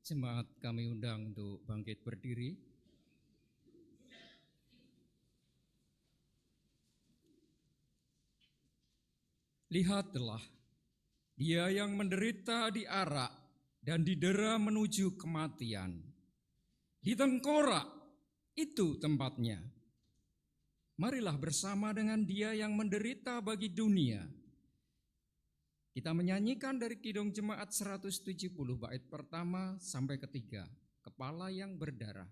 Jemaat kami undang untuk bangkit berdiri. Lihatlah, Dia yang menderita diarak dan didera menuju kematian. Di tengkorak itu tempatnya. Marilah bersama dengan Dia yang menderita bagi dunia. Kita menyanyikan dari Kidung Jemaat 170 bait pertama sampai ketiga, Kepala yang Berdarah.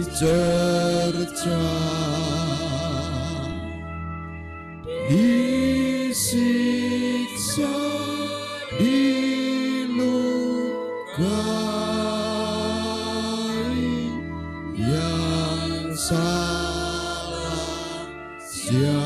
Dicerca, disiksa, dilukai, yang salah siapakah?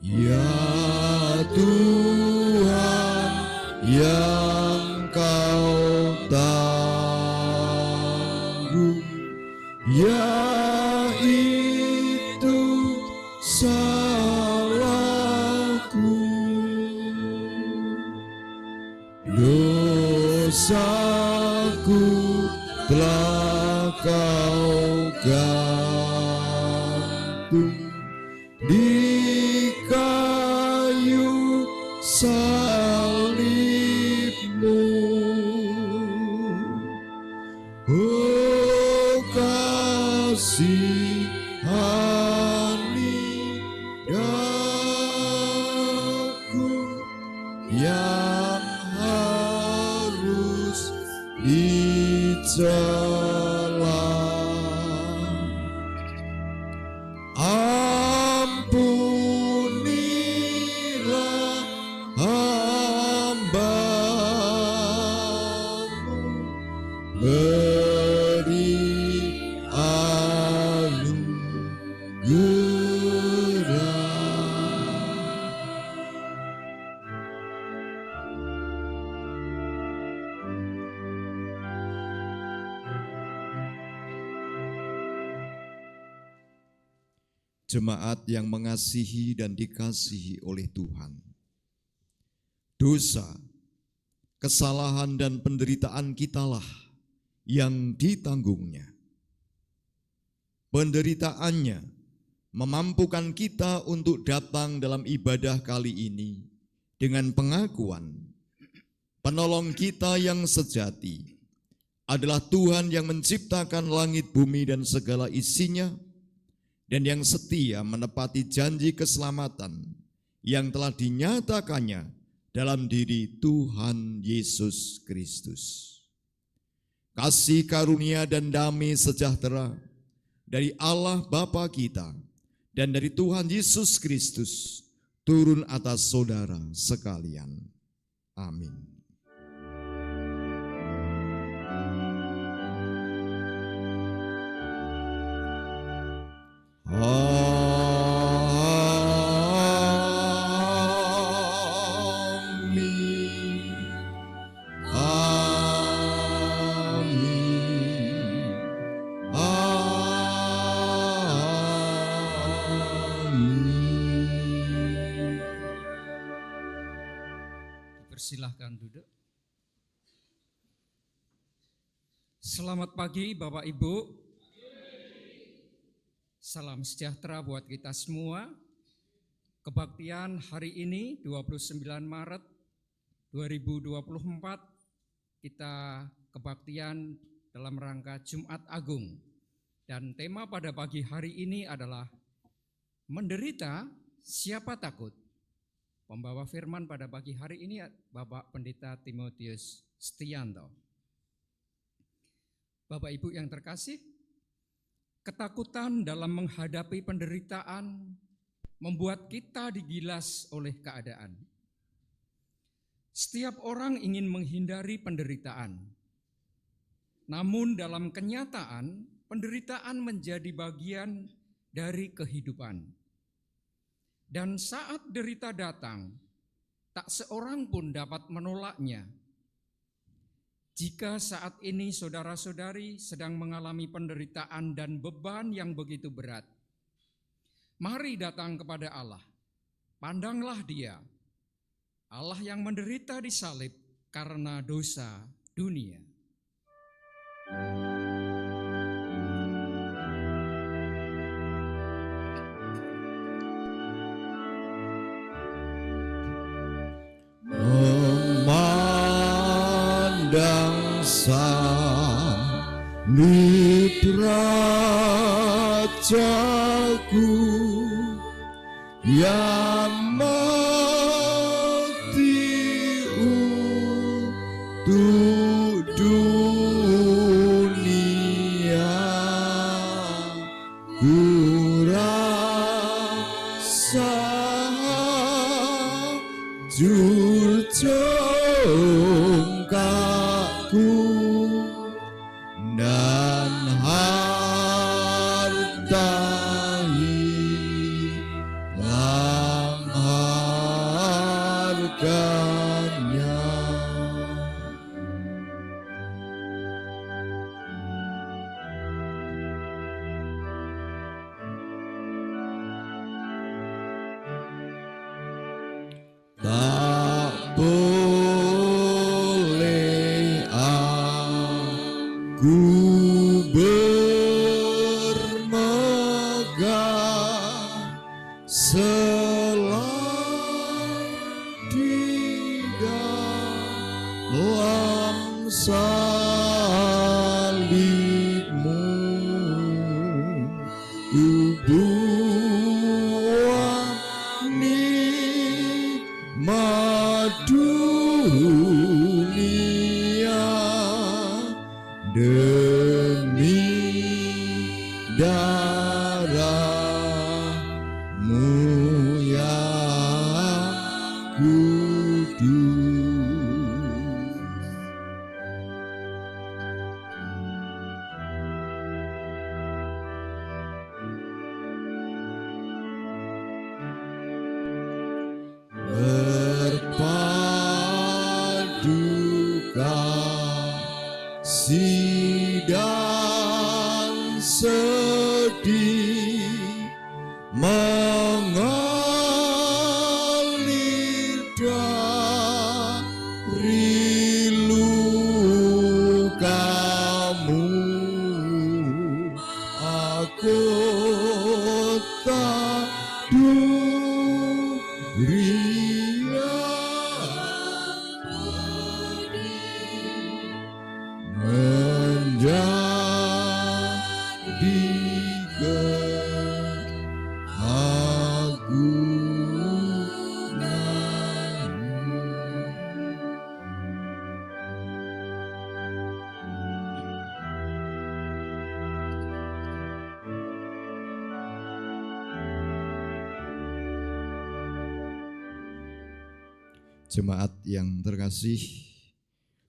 Ya Tuhan yang Kau tanggung, yaitu salahku, dosaku telah Kau gantung di kayu salibmu. Oh, kasihani daku yang harus dicela. Ampunilah hamba-Mu, beri jemaat yang mengasihi dan dikasihi oleh Tuhan. Dosa, kesalahan dan penderitaan kitalah yang ditanggungnya. Penderitaannya memampukan kita untuk datang dalam ibadah kali ini dengan pengakuan penolong kita yang sejati adalah Tuhan yang menciptakan langit, bumi, dan segala isinya, dan yang setia menepati janji keselamatan yang telah dinyatakannya dalam diri Tuhan Yesus Kristus. Kasih karunia dan damai sejahtera dari Allah Bapa kita dan dari Tuhan Yesus Kristus turun atas saudara sekalian. Amin. Silahkan duduk. Selamat pagi Bapak Ibu. Salam sejahtera buat kita semua. Kebaktian hari ini 29 Maret 2024 kita kebaktian dalam rangka Jumat Agung. Dan tema pada pagi hari ini adalah menderita siapa takut. Pembawa firman pada pagi hari ini Bapak Pendeta Timotius Setianto. Bapak Ibu yang terkasih, ketakutan dalam menghadapi penderitaan membuat kita digilas oleh keadaan. Setiap orang ingin menghindari penderitaan. Namun dalam kenyataan, penderitaan menjadi bagian dari kehidupan. Dan saat derita datang, tak seorang pun dapat menolaknya. Jika saat ini saudara-saudari sedang mengalami penderitaan dan beban yang begitu berat, mari datang kepada Allah. Pandanglah Dia, Allah yang menderita di salib karena dosa dunia. Memandang salib Rajaku yang mati untuk dunia, ku rasa jongkakku dan harta hilang harganya. Tak boleh aku bermegah selain di dalam salibmu. Ku buat nikmat dunia demi darahmu yang kudus. Berpadu kasih dan sedih Jemaat yang terkasih,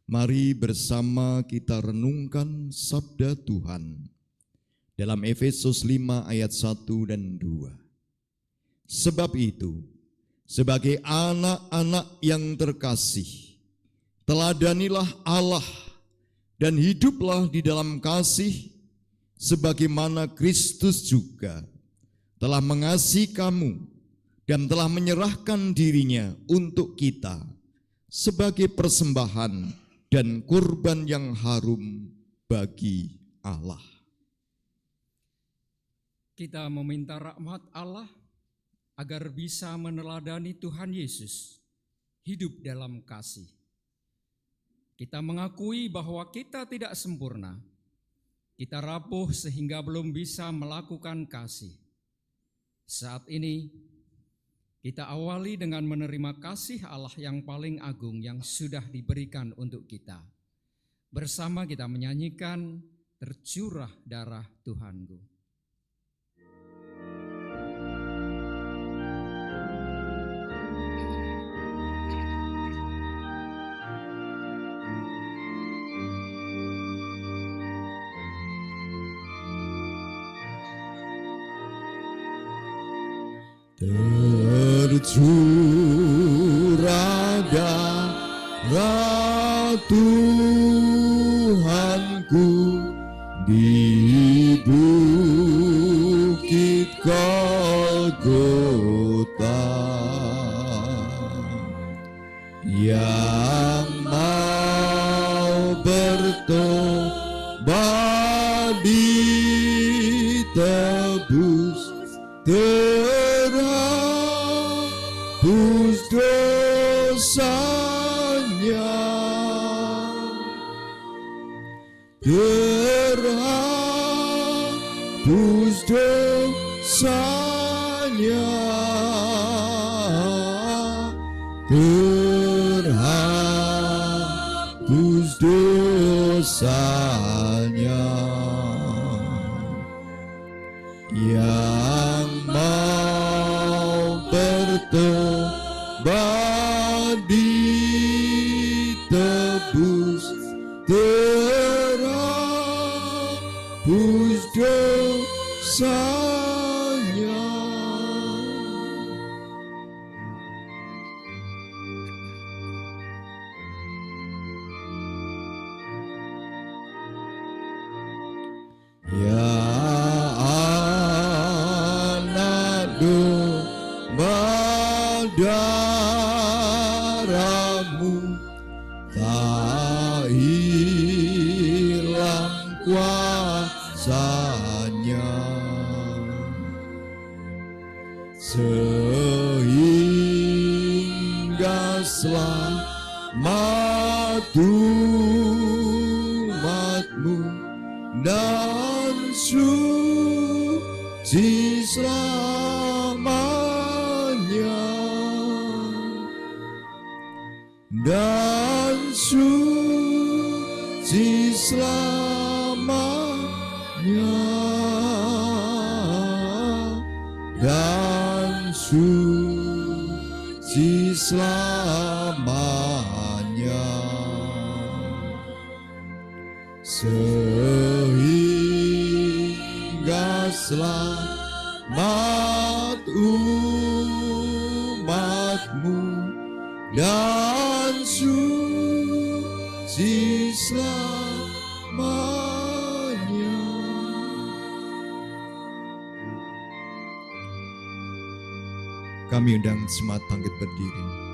mari bersama kita renungkan sabda Tuhan dalam Efesus 5 ayat 1 dan 2. Sebab itu, sebagai anak-anak yang terkasih, teladanilah Allah dan hiduplah di dalam kasih, sebagaimana Kristus juga telah mengasihi kamu dan telah menyerahkan dirinya untuk kita sebagai persembahan dan kurban yang harum bagi Allah. Kita meminta rahmat Allah agar bisa meneladani Tuhan Yesus, hidup dalam kasih. Kita mengakui bahwa kita tidak sempurna. Kita rapuh sehingga belum bisa melakukan kasih. Saat ini, kita awali dengan menerima kasih Allah yang paling agung yang sudah diberikan untuk kita. Bersama kita menyanyikan Tercurah Darah Tuhanku. Tercurah darah Tuhanku di bukit Golgota, yang mau bertobat ditebus, terhapus dosanya, terhapus dosanya, terhapus dosanya, yang mau bertobat ditebus, terhapus dosanya. Ya anak domba, darahmu tak hilang kuasanya, sehingga selamat umatmu dan suci selamanya, dan suci selamanya, dan suci selamanya, sehingga selamat umatmu dan suci selamanya. Kami undang jemaat bangkit berdiri.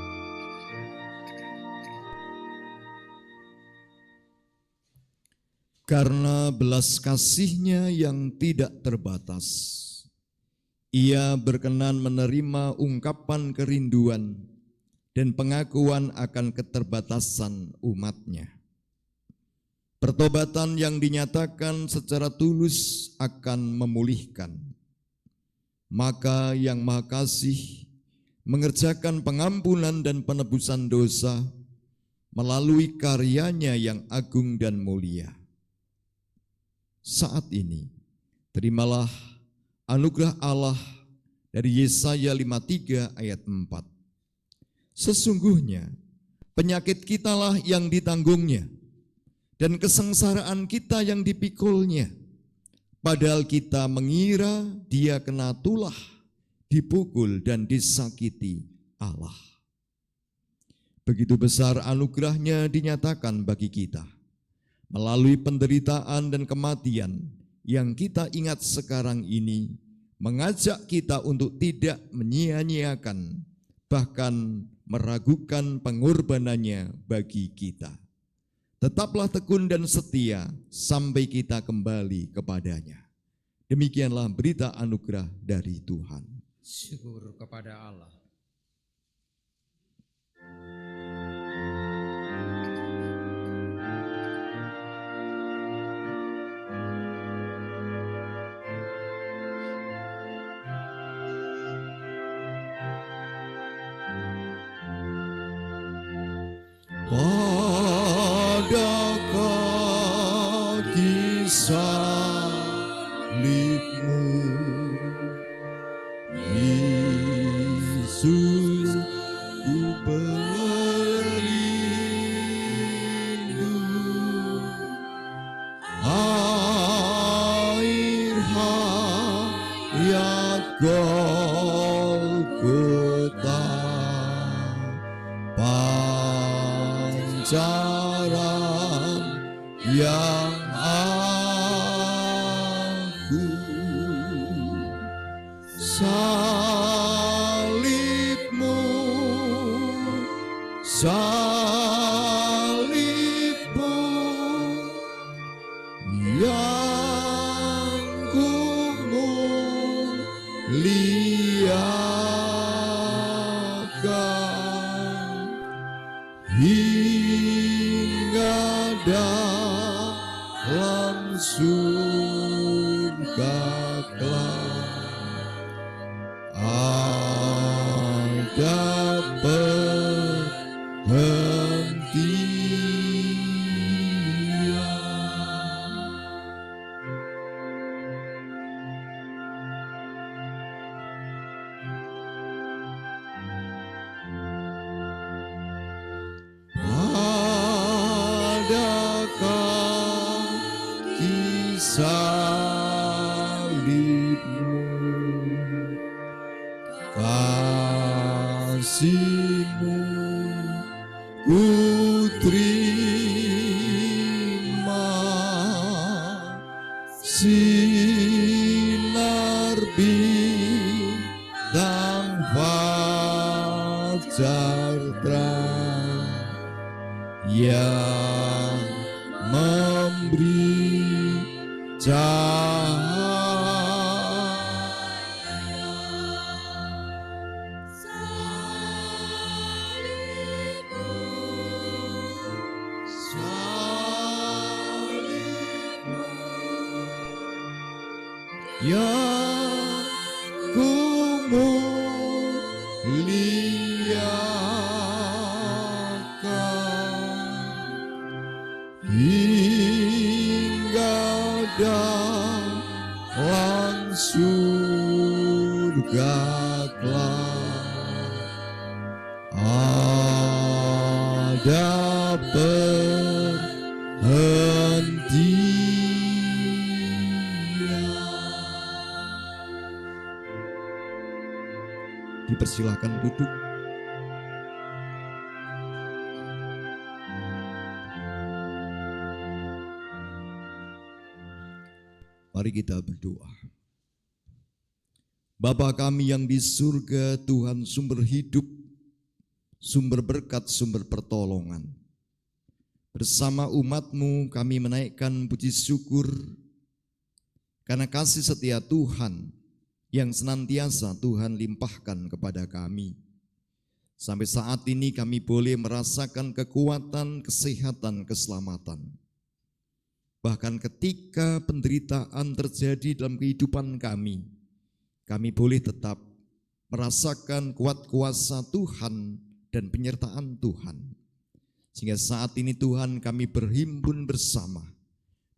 Karena belas kasih-Nya yang tidak terbatas, Ia berkenan menerima ungkapan kerinduan dan pengakuan akan keterbatasan umat-Nya. Pertobatan yang dinyatakan secara tulus akan memulihkan. Maka Yang Maha Kasih mengerjakan pengampunan dan penebusan dosa melalui karyanya yang agung dan mulia. Saat ini, terimalah anugerah Allah dari Yesaya 53 ayat 4. Sesungguhnya penyakit kitalah yang ditanggungnya, dan kesengsaraan kita yang dipikulnya. Padahal kita mengira dia kena tulah, dipukul dan disakiti Allah. Begitu besar anugerahnya dinyatakan bagi kita, melalui penderitaan dan kematian yang kita ingat sekarang ini, mengajak kita untuk tidak menyia-nyiakan, bahkan meragukan pengorbanannya bagi kita. Tetaplah tekun dan setia sampai kita kembali kepadanya. Demikianlah berita anugerah dari Tuhan. Syukur kepada Allah. Pada kaki salibmu, Yesus, ku berlindung. Air hayat Golgota, pancaran yang agung, salibmu, salibmu yang ku muliakan hingga dalam surga kelak ada perhentian. Pada kaki salibmu, kasih-Mu ku terima, sinar bintang fajar terang yang memberi cahaya. Salibmu yang ku muliakan hingga dalam surga kelak ada perhentian. Dipersilahkan duduk. Mari kita berdoa. Bapa kami yang di surga, Tuhan sumber hidup, sumber berkat, sumber pertolongan. Bersama umat-Mu kami menaikkan puji syukur karena kasih setia Tuhan yang senantiasa Tuhan limpahkan kepada kami. Sampai saat ini kami boleh merasakan kekuatan, kesehatan, keselamatan. Bahkan ketika penderitaan terjadi dalam kehidupan kami boleh tetap merasakan kuat kuasa Tuhan dan penyertaan Tuhan. Sehingga saat ini Tuhan kami berhimpun bersama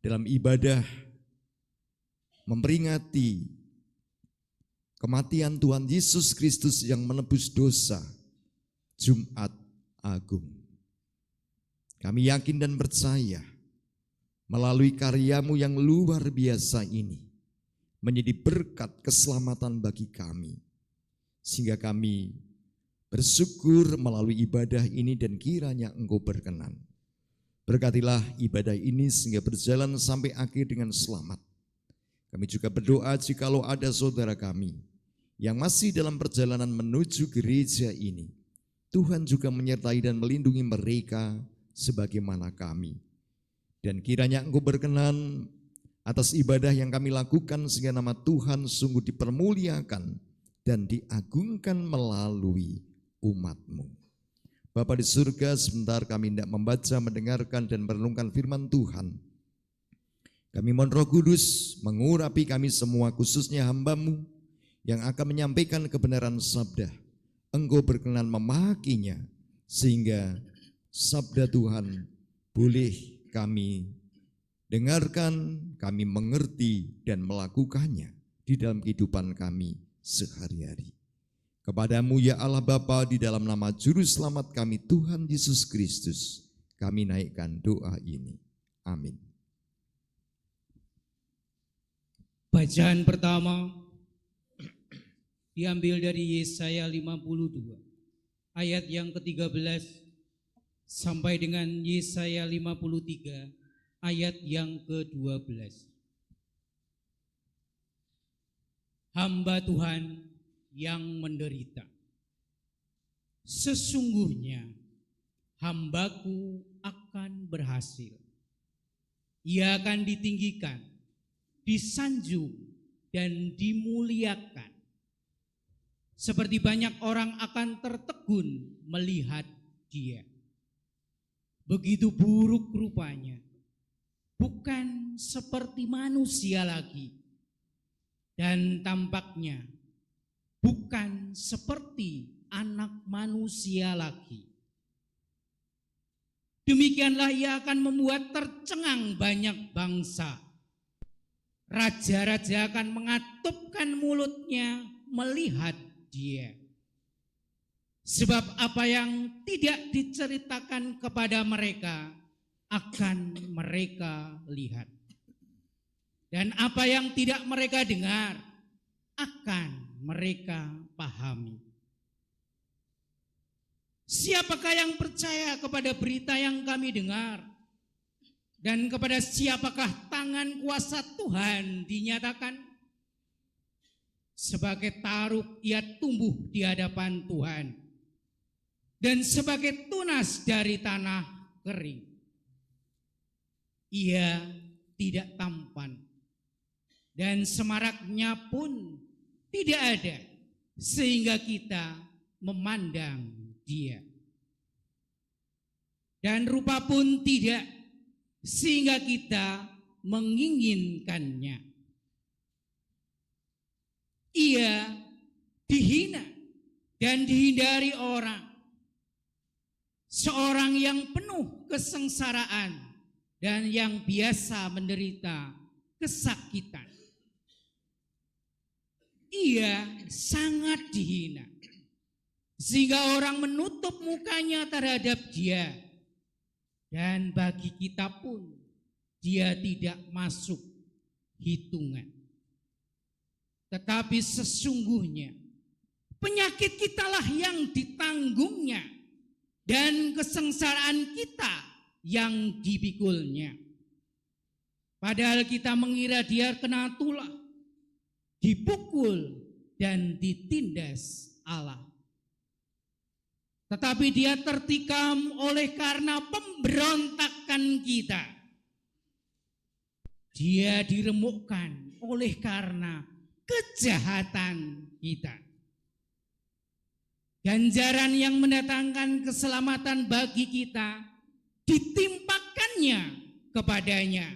dalam ibadah memperingati kematian Tuhan Yesus Kristus yang menebus dosa, Jumat Agung. Kami yakin dan percaya melalui karyamu yang luar biasa ini menjadi berkat keselamatan bagi kami, sehingga kami bersyukur melalui ibadah ini dan kiranya Engkau berkenan. Berkatilah ibadah ini sehingga berjalan sampai akhir dengan selamat. Kami juga berdoa jikalau ada saudara kami yang masih dalam perjalanan menuju gereja ini, Tuhan juga menyertai dan melindungi mereka sebagaimana kami. Dan kiranya Engkau berkenan atas ibadah yang kami lakukan sehingga nama Tuhan sungguh dipermuliakan dan diagungkan melalui umat-Mu. Bapa di surga, sebentar kami hendak membaca, mendengarkan dan merenungkan firman Tuhan. Kami mohon Roh Kudus mengurapi kami semua, khususnya hamba-Mu yang akan menyampaikan kebenaran sabda. Engkau berkenan memakinya sehingga sabda Tuhan boleh kami dengarkan, kami mengerti dan melakukannya di dalam kehidupan kami sehari-hari. Kepadamu ya Allah Bapa, di dalam nama Juru Selamat kami Tuhan Yesus Kristus, kami naikkan doa ini. Amin. Bacaan pertama diambil dari Yesaya 52, ayat yang ke-13 sampai dengan Yesaya 53, ayat yang ke-12. Hamba Tuhan yang menderita. Sesungguhnya hambaku akan berhasil. Ia akan ditinggikan, disanjung, dan dimuliakan. Seperti banyak orang akan tertegun melihat dia. Begitu buruk rupanya, bukan seperti manusia lagi, dan tampaknya bukan seperti anak manusia lagi. Demikianlah ia akan membuat tercengang banyak bangsa. Raja-raja akan mengatupkan mulutnya melihat dia. Sebab apa yang tidak diceritakan kepada mereka akan mereka lihat. Dan apa yang tidak mereka dengar akan mereka pahami. Siapakah yang percaya kepada berita yang kami dengar? Dan kepada siapakah tangan kuasa Tuhan dinyatakan? Sebagai taruk ia tumbuh di hadapan Tuhan, dan sebagai tunas dari tanah kering. Ia tidak tampan, dan semaraknya pun tidak ada, sehingga kita memandang dia. Dan rupa pun tidak, sehingga kita menginginkannya. Ia dihina dan dihindari orang, seorang yang penuh kesengsaraan dan yang biasa menderita kesakitan. Ia sangat dihina, sehingga orang menutup mukanya terhadap dia. Dan bagi kita pun dia tidak masuk hitungan. Tetapi sesungguhnya penyakit kitalah yang ditanggungnya, dan kesengsaraan kita yang dipikulnya. Padahal kita mengira dia kena tulah, dipukul dan ditindas Allah. Tetapi dia tertikam oleh karena pemberontakan kita. Dia diremukkan oleh karena kejahatan kita. Ganjaran yang mendatangkan keselamatan bagi kita ditimpakannya kepadanya.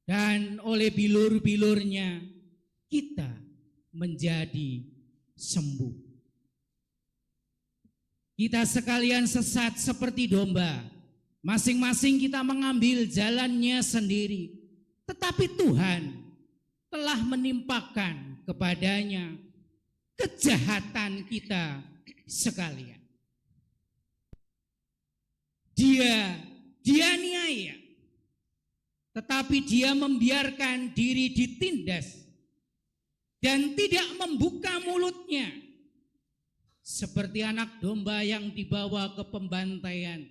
Dan oleh bilur-bilurnya kita menjadi sembuh. Kita sekalian sesat seperti domba, masing-masing kita mengambil jalannya sendiri. Tetapi Tuhan telah menimpakan kepadanya kejahatan kita sekalian. Dia dianiaya, tetapi dia membiarkan diri ditindas dan tidak membuka mulutnya, seperti anak domba yang dibawa ke pembantaian,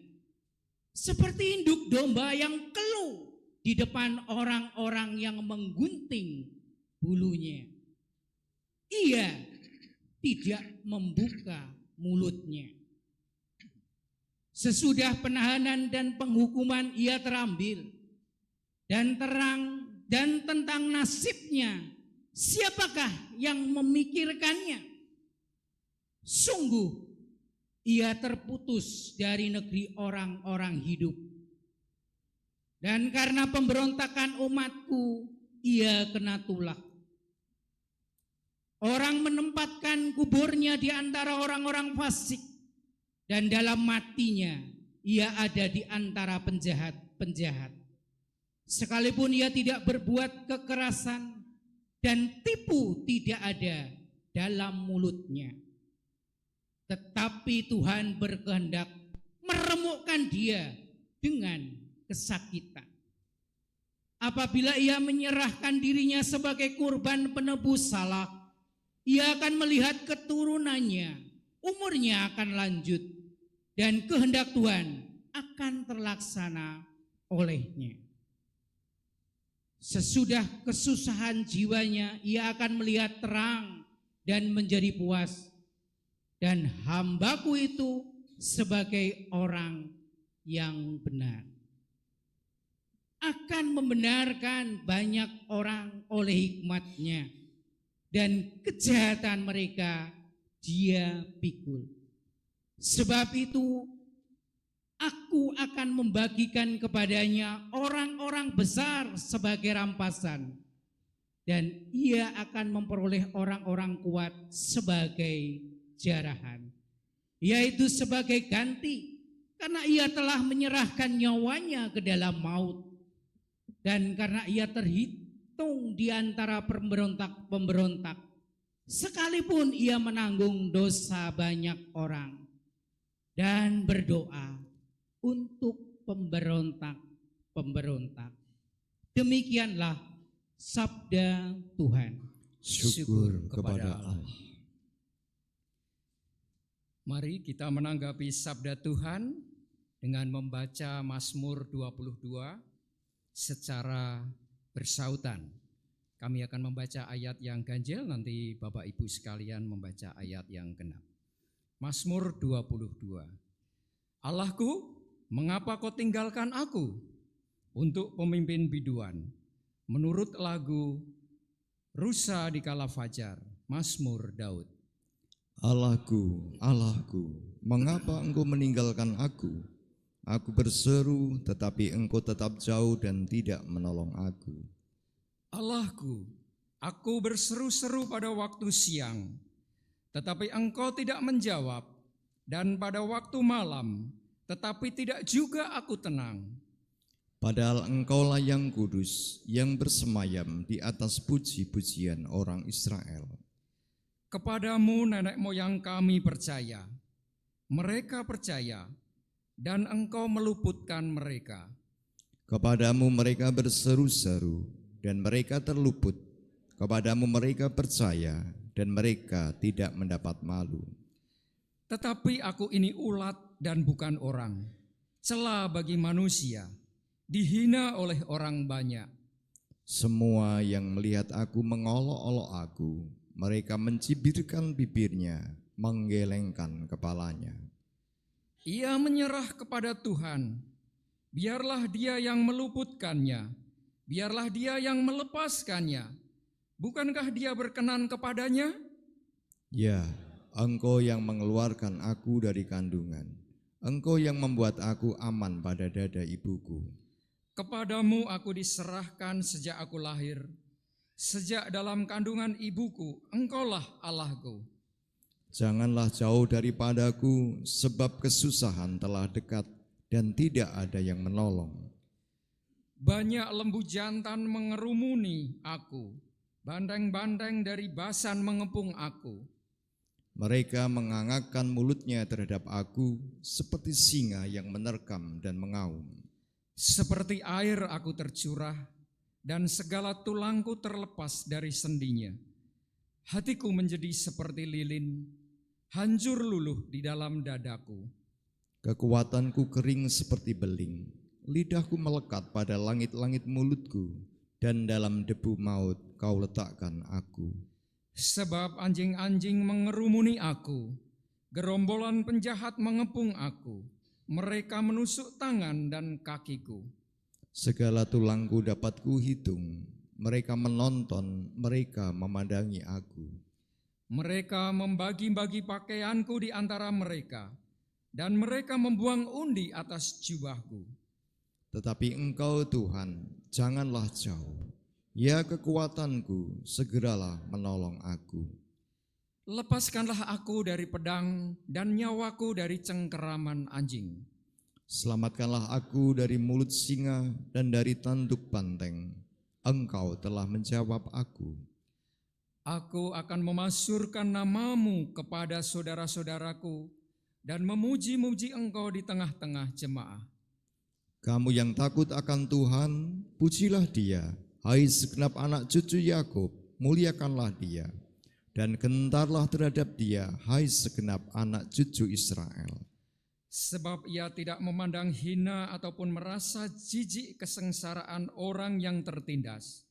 seperti induk domba yang keluh di depan orang-orang yang menggunting bulunya. Ia tidak membuka mulutnya. Sesudah penahanan dan penghukuman ia terambil, dan terang dan tentang nasibnya siapakah yang memikirkannya? Sungguh ia terputus dari negeri orang-orang hidup, dan karena pemberontakan umatku ia kena tulak. Orang menempatkan kuburnya di antara orang-orang fasik, dan dalam matinya ia ada di antara penjahat-penjahat. Sekalipun ia tidak berbuat kekerasan dan tipu tidak ada dalam mulutnya, tetapi Tuhan berkehendak meremukkan dia dengan kesakitan. Apabila ia menyerahkan dirinya sebagai kurban penebus salah, ia akan melihat keturunannya, umurnya akan lanjut, dan kehendak Tuhan akan terlaksana olehnya. Sesudah kesusahan jiwanya, ia akan melihat terang dan menjadi puas, dan hambaku itu sebagai orang yang benar akan membenarkan banyak orang oleh hikmatnya, dan kejahatan mereka dia pikul. Sebab itu aku akan membagikan kepadanya orang-orang besar sebagai rampasan, dan ia akan memperoleh orang-orang kuat sebagai jarahan, yaitu sebagai ganti, karena ia telah menyerahkan nyawanya ke dalam maut, dan karena ia terhitung di antara pemberontak-pemberontak, sekalipun ia menanggung dosa banyak orang, dan berdoa untuk pemberontak-pemberontak. Demikianlah sabda Tuhan. Syukur kepada Allah. Mari kita menanggapi sabda Tuhan dengan membaca Mazmur 22 secara bersautan. Kami akan membaca ayat yang ganjil, nanti Bapak Ibu sekalian membaca ayat yang genap. Mazmur 22. Allahku, mengapa kau tinggalkan aku? Untuk pemimpin biduan, menurut lagu Rusa di Kala Fajar, Mazmur Daud. Allahku, Allahku, mengapa engkau meninggalkan aku? Aku berseru, tetapi engkau tetap jauh dan tidak menolong aku. Allahku, aku berseru-seru pada waktu siang, tetapi engkau tidak menjawab, dan pada waktu malam, tetapi tidak juga aku tenang. Padahal engkaulah yang kudus, yang bersemayam di atas puji-pujian orang Israel. Kepadamu nenek moyang kami percaya, mereka percaya, dan engkau meluputkan mereka. Kepadamu mereka berseru-seru, dan mereka terluput. Kepadamu mereka percaya, dan mereka tidak mendapat malu. Tetapi aku ini ulat dan bukan orang, cela bagi manusia, dihina oleh orang banyak. Semua yang melihat aku mengolok-olok aku, mereka mencibirkan bibirnya, menggelengkan kepalanya. Ia menyerah kepada Tuhan, biarlah dia yang meluputkannya, biarlah dia yang melepaskannya. Bukankah dia berkenan kepadanya? Ya, engkau yang mengeluarkan aku dari kandungan, engkau yang membuat aku aman pada dada ibuku. Kepadamu aku diserahkan sejak aku lahir, sejak dalam kandungan ibuku, engkaulah Allahku. Janganlah jauh daripadaku, sebab kesusahan telah dekat dan tidak ada yang menolong. Banyak lembu jantan mengerumuni aku, bandeng-bandeng dari Basan mengepung aku. Mereka mengangakkan mulutnya terhadap aku seperti singa yang menerkam dan mengaum. Seperti air aku tercurah, dan segala tulangku terlepas dari sendinya. Hatiku menjadi seperti lilin, hancur luluh di dalam dadaku. Kekuatanku kering seperti beling, lidahku melekat pada langit-langit mulutku, dan dalam debu maut kau letakkan aku. Sebab anjing-anjing mengerumuni aku, gerombolan penjahat mengepung aku, mereka menusuk tangan dan kakiku. Segala tulangku dapat kuhitung, mereka menonton, mereka memandangi aku. Mereka membagi-bagi pakaianku di antara mereka, dan mereka membuang undi atas jubahku. Tetapi Engkau Tuhan, janganlah jauh. Ya kekuatanku, segeralah menolong aku. Lepaskanlah aku dari pedang dan nyawaku dari cengkeraman anjing. Selamatkanlah aku dari mulut singa dan dari tanduk banteng. Engkau telah menjawab aku. Aku akan memasyurkan namamu kepada saudara-saudaraku dan memuji-muji Engkau di tengah-tengah jemaah. Kamu yang takut akan Tuhan, pujilah Dia. Hai segenap anak cucu Yakub, muliakanlah Dia. Dan gentarlah terhadap Dia, hai segenap anak cucu Israel. Sebab ia tidak memandang hina ataupun merasa jijik kesengsaraan orang yang tertindas.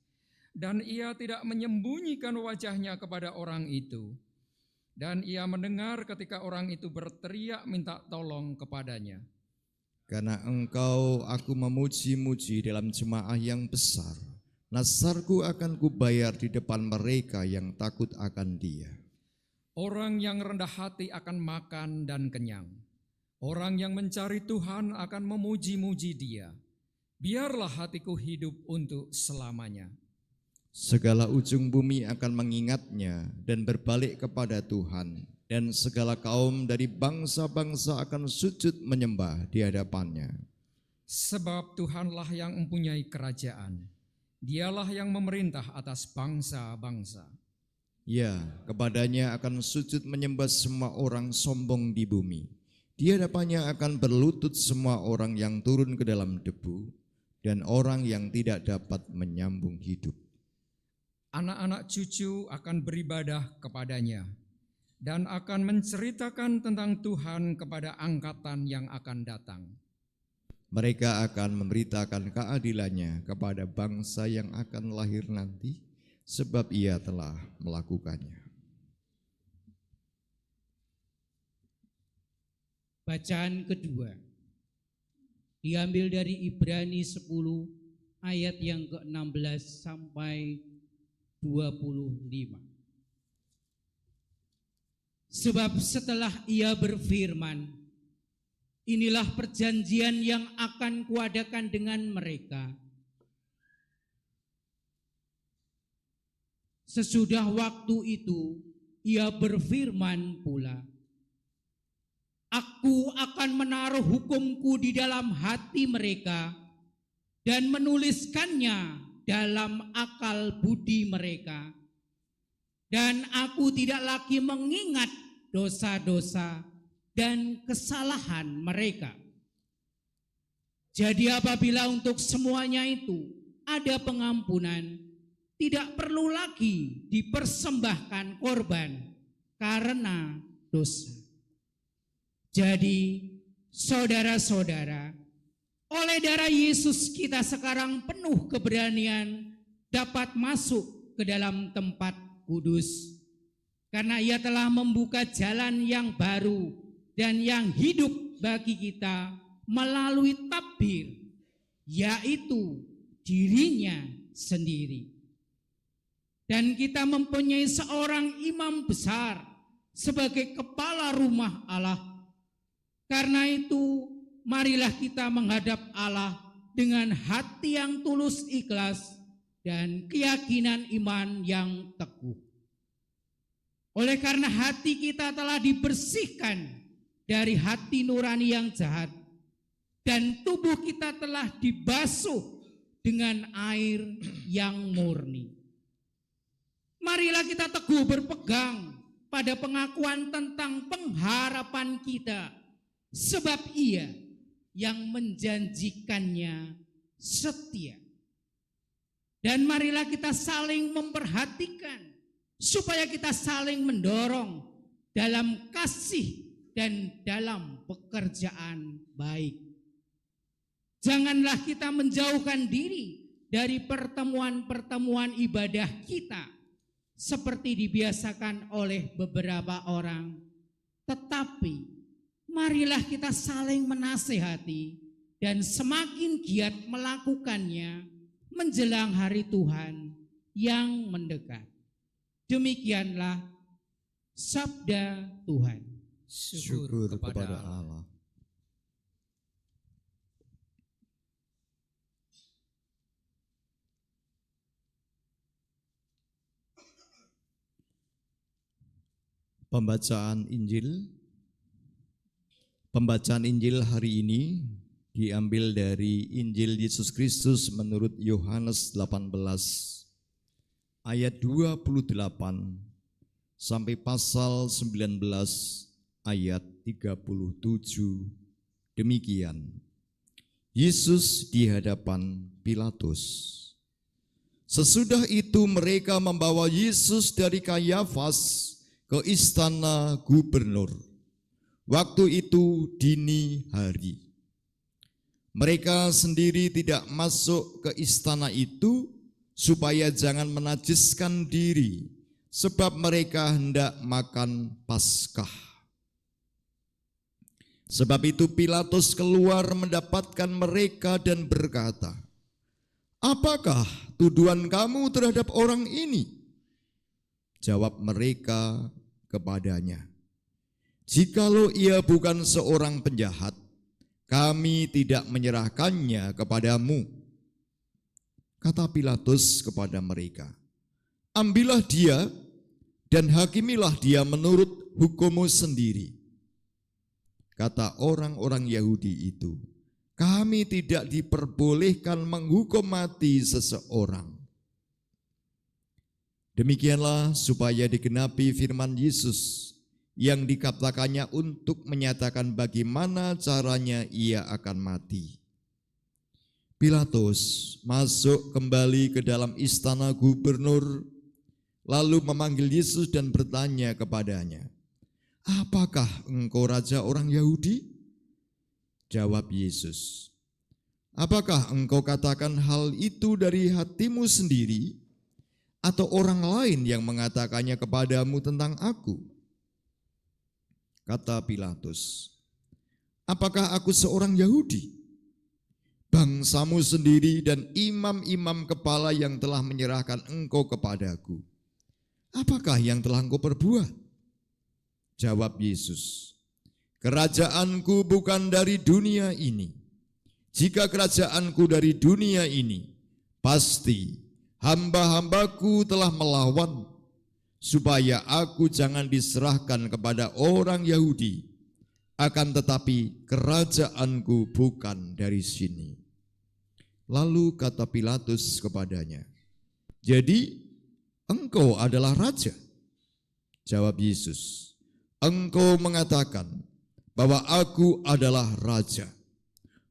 Dan ia tidak menyembunyikan wajahnya kepada orang itu. Dan ia mendengar ketika orang itu berteriak minta tolong kepadanya. Karena Engkau aku memuji-muji dalam jemaah yang besar. Nasarku akan kubayar di depan mereka yang takut akan Dia. Orang yang rendah hati akan makan dan kenyang. Orang yang mencari Tuhan akan memuji-muji Dia. Biarlah hatiku hidup untuk selamanya. Segala ujung bumi akan mengingatnya dan berbalik kepada Tuhan. Dan segala kaum dari bangsa-bangsa akan sujud menyembah di hadapannya. Sebab Tuhanlah yang mempunyai kerajaan. Dialah yang memerintah atas bangsa-bangsa. Ya, kepadanya akan sujud menyembah semua orang sombong di bumi. Di hadapannya akan berlutut semua orang yang turun ke dalam debu dan orang yang tidak dapat menyambung hidup. Anak-anak cucu akan beribadah kepadanya dan akan menceritakan tentang Tuhan kepada angkatan yang akan datang. Mereka akan memberitakan keadilannya kepada bangsa yang akan lahir nanti, sebab Ia telah melakukannya. Bacaan kedua diambil dari Ibrani 10 ayat yang ke-16 sampai 25. Sebab setelah Ia berfirman, inilah perjanjian yang akan kuadakan dengan mereka. Sesudah waktu itu, Ia berfirman pula, aku akan menaruh hukumku di dalam hati mereka dan menuliskannya dalam akal budi mereka. Dan aku tidak lagi mengingat dosa-dosa dan kesalahan mereka. Jadi apabila untuk semuanya itu ada pengampunan, tidak perlu lagi dipersembahkan korban karena dosa. Jadi saudara-saudara, oleh darah Yesus kita sekarang penuh keberanian dapat masuk ke dalam tempat kudus. Karena Ia telah membuka jalan yang baru dan yang hidup bagi kita melalui tabir, yaitu dirinya sendiri. Dan kita mempunyai seorang imam besar sebagai kepala rumah Allah. Karena itu, marilah kita menghadap Allah dengan hati yang tulus ikhlas dan keyakinan iman yang teguh. Oleh karena hati kita telah dibersihkan dari hati nurani yang jahat, dan tubuh kita telah dibasuh dengan air yang murni. Marilah kita teguh berpegang pada pengakuan tentang pengharapan kita, sebab Ia yang menjanjikannya setia. Dan marilah kita saling memperhatikan supaya kita saling mendorong dalam kasih dan dalam pekerjaan baik. Janganlah kita menjauhkan diri dari pertemuan-pertemuan ibadah kita seperti dibiasakan oleh beberapa orang, tetapi marilah kita saling menasehati dan semakin giat melakukannya menjelang hari Tuhan yang mendekat. Demikianlah sabda Tuhan. Syukur kepada Allah. Pembacaan Injil. Pembacaan Injil hari ini diambil dari Injil Yesus Kristus menurut Yohanes 18 ayat 28 sampai pasal 19 ayat 37. Demikian. Yesus di hadapan Pilatus. Sesudah itu mereka membawa Yesus dari Kayafas ke istana gubernur. Waktu itu dini hari. Mereka sendiri tidak masuk ke istana itu supaya jangan menajiskan diri, sebab mereka hendak makan Paskah. Sebab itu Pilatus keluar mendapatkan mereka dan berkata, "Apakah tuduhan kamu terhadap orang ini?" Jawab mereka kepadanya, "Jikalau ia bukan seorang penjahat, kami tidak menyerahkannya kepadamu." Kata Pilatus kepada mereka, "Ambillah dia dan hakimilah dia menurut hukummu sendiri." Kata orang-orang Yahudi itu, "Kami tidak diperbolehkan menghukum mati seseorang." Demikianlah supaya digenapi firman Yesus yang dikatakannya untuk menyatakan bagaimana caranya ia akan mati. Pilatus masuk kembali ke dalam istana gubernur, lalu memanggil Yesus dan bertanya kepadanya, "Apakah engkau raja orang Yahudi?" Jawab Yesus, "Apakah engkau katakan hal itu dari hatimu sendiri, atau orang lain yang mengatakannya kepadamu tentang aku?" Kata Pilatus, "Apakah aku seorang Yahudi? Bangsamu sendiri dan imam-imam kepala yang telah menyerahkan engkau kepadaku. Apakah yang telah engkau perbuat?" Jawab Yesus, "Kerajaanku bukan dari dunia ini. Jika kerajaanku dari dunia ini, pasti hamba-hambaku telah melawan, supaya aku jangan diserahkan kepada orang Yahudi. Akan tetapi kerajaanku bukan dari sini." Lalu kata Pilatus kepadanya, "Jadi engkau adalah raja?" Jawab Yesus, "Engkau mengatakan bahwa aku adalah raja.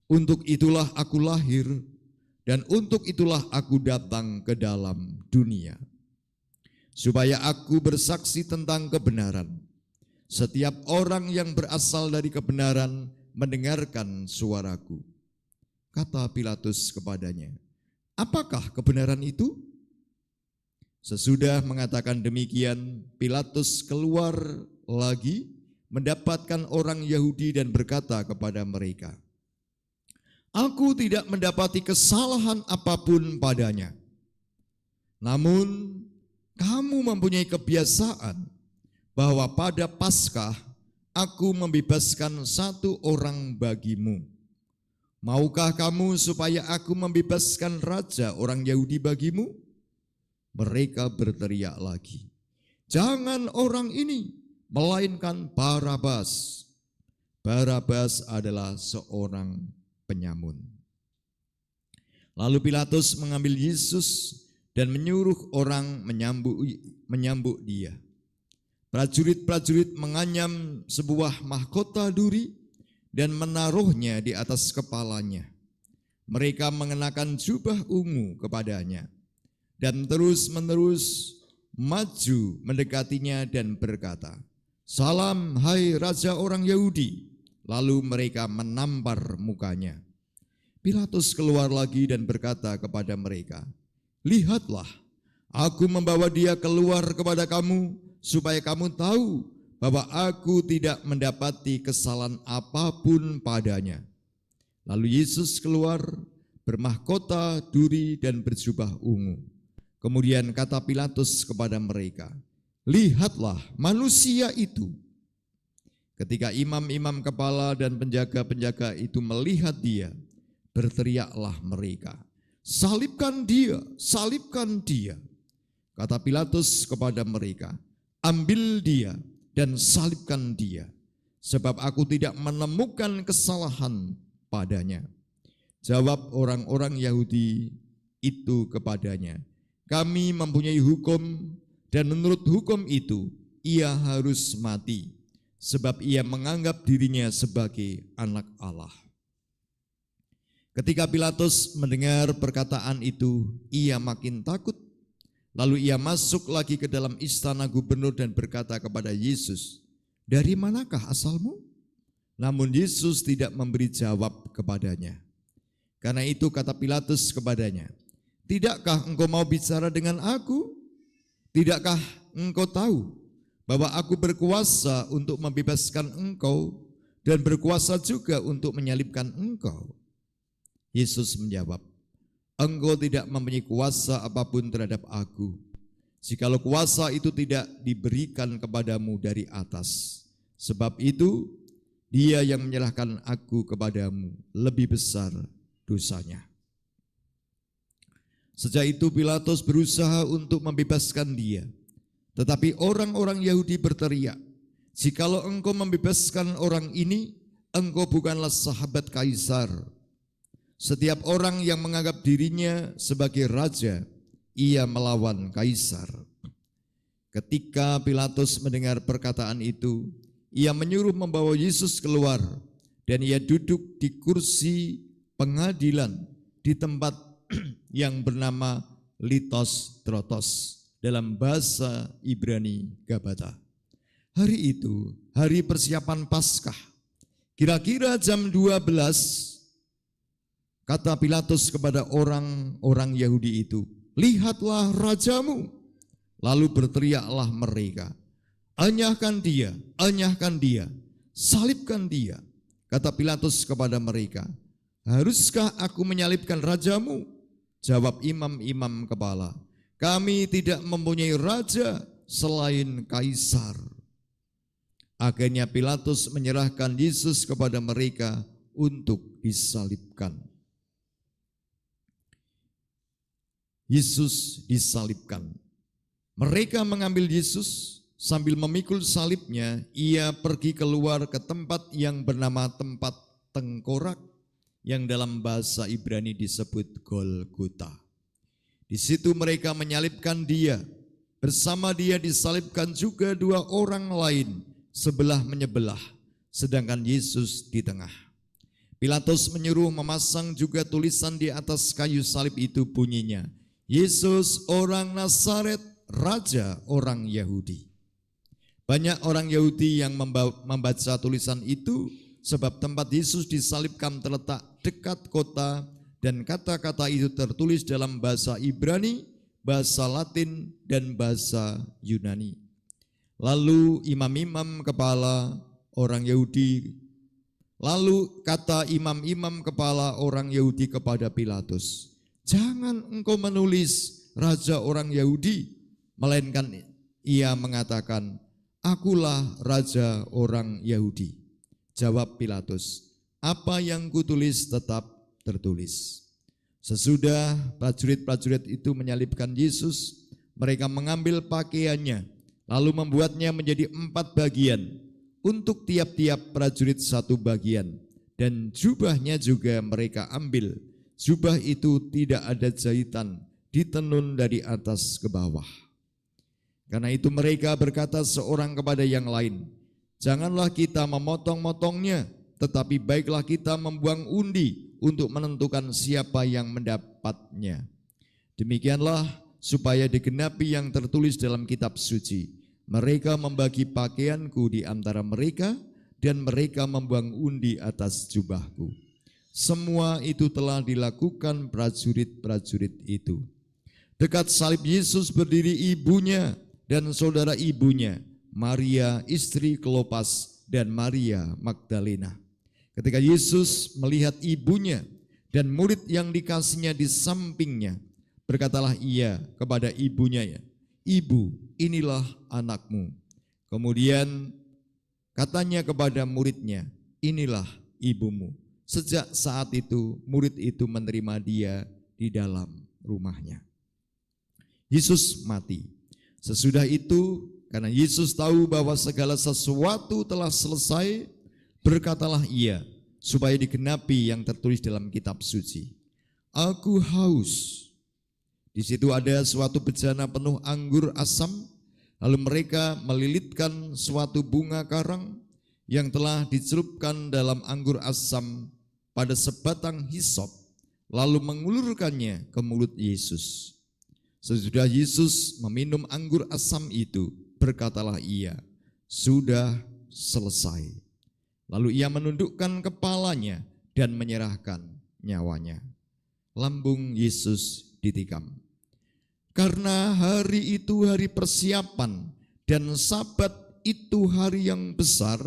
Untuk itulah aku lahir, dan untuk itulah aku datang ke dalam dunia, supaya aku bersaksi tentang kebenaran. Setiap orang yang berasal dari kebenaran mendengarkan suaraku." Kata Pilatus kepadanya, "Apakah kebenaran itu?" Sesudah mengatakan demikian, Pilatus keluar lagi mendapatkan orang Yahudi dan berkata kepada mereka, "Aku tidak mendapati kesalahan apapun padanya. Namun kamu mempunyai kebiasaan bahwa pada Paskah aku membebaskan satu orang bagimu. Maukah kamu supaya aku membebaskan raja orang Yahudi bagimu?" Mereka berteriak lagi, "Jangan orang ini, melainkan Barabas." Barabas adalah seorang penyamun. Lalu Pilatus mengambil Yesus dan menyuruh orang menyambut dia. Prajurit-prajurit menganyam sebuah mahkota duri dan menaruhnya di atas kepalanya. Mereka mengenakan jubah ungu kepadanya dan terus-menerus maju mendekatinya dan berkata, "Salam, hai Raja orang Yahudi." Lalu mereka menampar mukanya. Pilatus keluar lagi dan berkata kepada mereka, "Lihatlah, aku membawa dia keluar kepada kamu, supaya kamu tahu bahwa aku tidak mendapati kesalahan apapun padanya." Lalu Yesus keluar bermahkota duri dan berjubah ungu. Kemudian kata Pilatus kepada mereka, "Lihatlah manusia itu." Ketika imam-imam kepala dan penjaga-penjaga itu melihat dia, berteriaklah mereka, "Salibkan dia, salibkan dia." Kata Pilatus kepada mereka, "Ambil dia dan salibkan dia, sebab aku tidak menemukan kesalahan padanya." Jawab orang-orang Yahudi itu kepadanya, "Kami mempunyai hukum, dan menurut hukum itu ia harus mati, sebab ia menganggap dirinya sebagai anak Allah." Ketika Pilatus mendengar perkataan itu, ia makin takut. Lalu ia masuk lagi ke dalam istana gubernur dan berkata kepada Yesus, "Dari manakah asalmu?" Namun Yesus tidak memberi jawab kepadanya. Karena itu kata Pilatus kepadanya, "Tidakkah engkau mau bicara dengan aku? Tidakkah engkau tahu bahwa aku berkuasa untuk membebaskan engkau dan berkuasa juga untuk menyalibkan engkau?" Yesus menjawab, "Engkau tidak mempunyai kuasa apapun terhadap aku, jikalau kuasa itu tidak diberikan kepadamu dari atas. Sebab itu, dia yang menyerahkan aku kepadamu lebih besar dosanya." Sejak itu Pilatus berusaha untuk membebaskan dia. Tetapi orang-orang Yahudi berteriak, "Jikalau engkau membebaskan orang ini, engkau bukanlah sahabat Kaisar. Setiap orang yang menganggap dirinya sebagai raja, ia melawan Kaisar." Ketika Pilatus mendengar perkataan itu, ia menyuruh membawa Yesus keluar, dan ia duduk di kursi pengadilan di tempat yang bernama Litos Trotos, dalam bahasa Ibrani Gabata. Hari itu, hari persiapan Paskah, kira-kira jam 12, kata Pilatus kepada orang-orang Yahudi itu, "Lihatlah rajamu." Lalu berteriaklah mereka, "Enyahkan dia, enyahkan dia, salibkan dia." Kata Pilatus kepada mereka, "Haruskah aku menyalibkan rajamu?" Jawab imam-imam kepala, "Kami tidak mempunyai raja selain Kaisar." Akhirnya Pilatus menyerahkan Yesus kepada mereka untuk disalibkan. Yesus disalibkan. Mereka mengambil Yesus, sambil memikul salibnya, ia pergi keluar ke tempat yang bernama tempat tengkorak, yang dalam bahasa Ibrani disebut Golgota. Di situ mereka menyalibkan dia. Bersama dia disalibkan juga dua orang lain, sebelah menyebelah, sedangkan Yesus di tengah. Pilatus menyuruh memasang juga tulisan di atas kayu salib itu, bunyinya, "Yesus orang Nazaret, Raja orang Yahudi." Banyak orang Yahudi yang membaca tulisan itu, sebab tempat Yesus disalibkan terletak dekat kota, dan kata-kata itu tertulis dalam bahasa Ibrani, bahasa Latin, dan bahasa Yunani. Lalu imam-imam kepala orang Yahudi, lalu kata imam-imam kepala orang Yahudi kepada Pilatus, "Jangan engkau menulis Raja orang Yahudi, melainkan ia mengatakan, 'Akulah Raja orang Yahudi.'" Jawab Pilatus, "Apa yang kutulis tetap tertulis." Sesudah prajurit-prajurit itu menyalibkan Yesus, mereka mengambil pakaiannya, lalu membuatnya menjadi 4 bagian, untuk tiap-tiap prajurit 1 bagian, dan jubahnya juga mereka ambil. Jubah itu tidak ada jahitan, ditenun dari atas ke bawah. Karena itu mereka berkata seorang kepada yang lain, "Janganlah kita memotong-motongnya, tetapi baiklah kita membuang undi untuk menentukan siapa yang mendapatnya. Demikianlah supaya digenapi yang tertulis dalam kitab suci. Mereka membagi pakaianku di antara mereka, dan mereka membuang undi atas jubahku." Semua itu telah dilakukan prajurit-prajurit itu. Dekat salib Yesus berdiri ibunya dan saudara ibunya, Maria istri Klopas dan Maria Magdalena. Ketika Yesus melihat ibunya dan murid yang dikasihnya di sampingnya, berkatalah ia kepada ibunya, "Ibu, inilah anakmu." Kemudian katanya kepada muridnya, "Inilah ibumu." Sejak saat itu murid itu menerima dia di dalam rumahnya. Yesus mati. Sesudah itu, karena Yesus tahu bahwa segala sesuatu telah selesai, berkatalah ia, supaya digenapi yang tertulis dalam kitab suci, "Aku haus." Di situ ada suatu bejana penuh anggur asam, lalu mereka melilitkan suatu bunga karang yang telah dicelupkan dalam anggur asam pada sebatang hisop, lalu mengulurkannya ke mulut Yesus. Sesudah Yesus meminum anggur asam itu, berkatalah ia, "Sudah selesai." Lalu ia menundukkan kepalanya dan menyerahkan nyawanya. Lambung Yesus ditikam. Karena hari itu hari persiapan dan Sabat itu hari yang besar,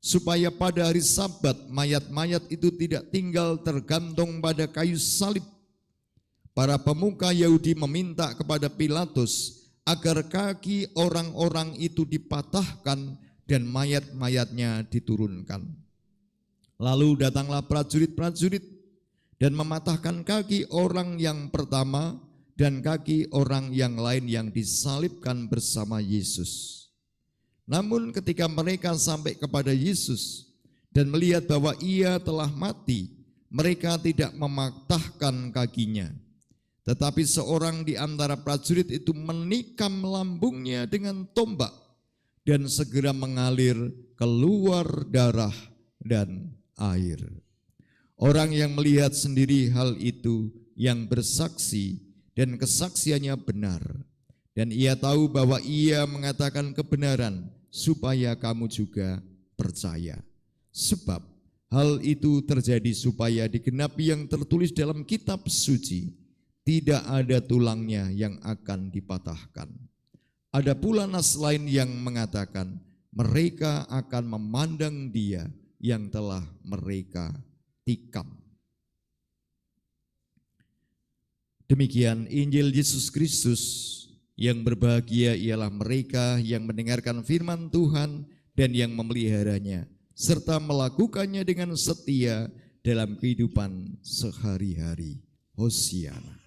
supaya pada hari Sabat mayat-mayat itu tidak tinggal tergantung pada kayu salib, para pemuka Yahudi meminta kepada Pilatus agar kaki orang-orang itu dipatahkan dan mayat-mayatnya diturunkan. Lalu datanglah prajurit-prajurit dan mematahkan kaki orang yang pertama dan kaki orang yang lain yang disalibkan bersama Yesus. Namun ketika mereka sampai kepada Yesus dan melihat bahwa ia telah mati, mereka tidak mematahkan kakinya. Tetapi seorang di antara prajurit itu menikam lambungnya dengan tombak, dan segera mengalir keluar darah dan air. Orang yang melihat sendiri hal itu yang bersaksi, dan kesaksiannya benar, dan ia tahu bahwa ia mengatakan kebenaran, supaya kamu juga percaya. Sebab hal itu terjadi supaya digenapi yang tertulis dalam kitab suci, tidak ada tulangnya yang akan dipatahkan. Ada pula nas lain yang mengatakan, mereka akan memandang dia yang telah mereka tikam. Demikian Injil Yesus Kristus. Yang berbahagia ialah mereka yang mendengarkan firman Tuhan dan yang memeliharanya, serta melakukannya dengan setia dalam kehidupan sehari-hari. Hosiana.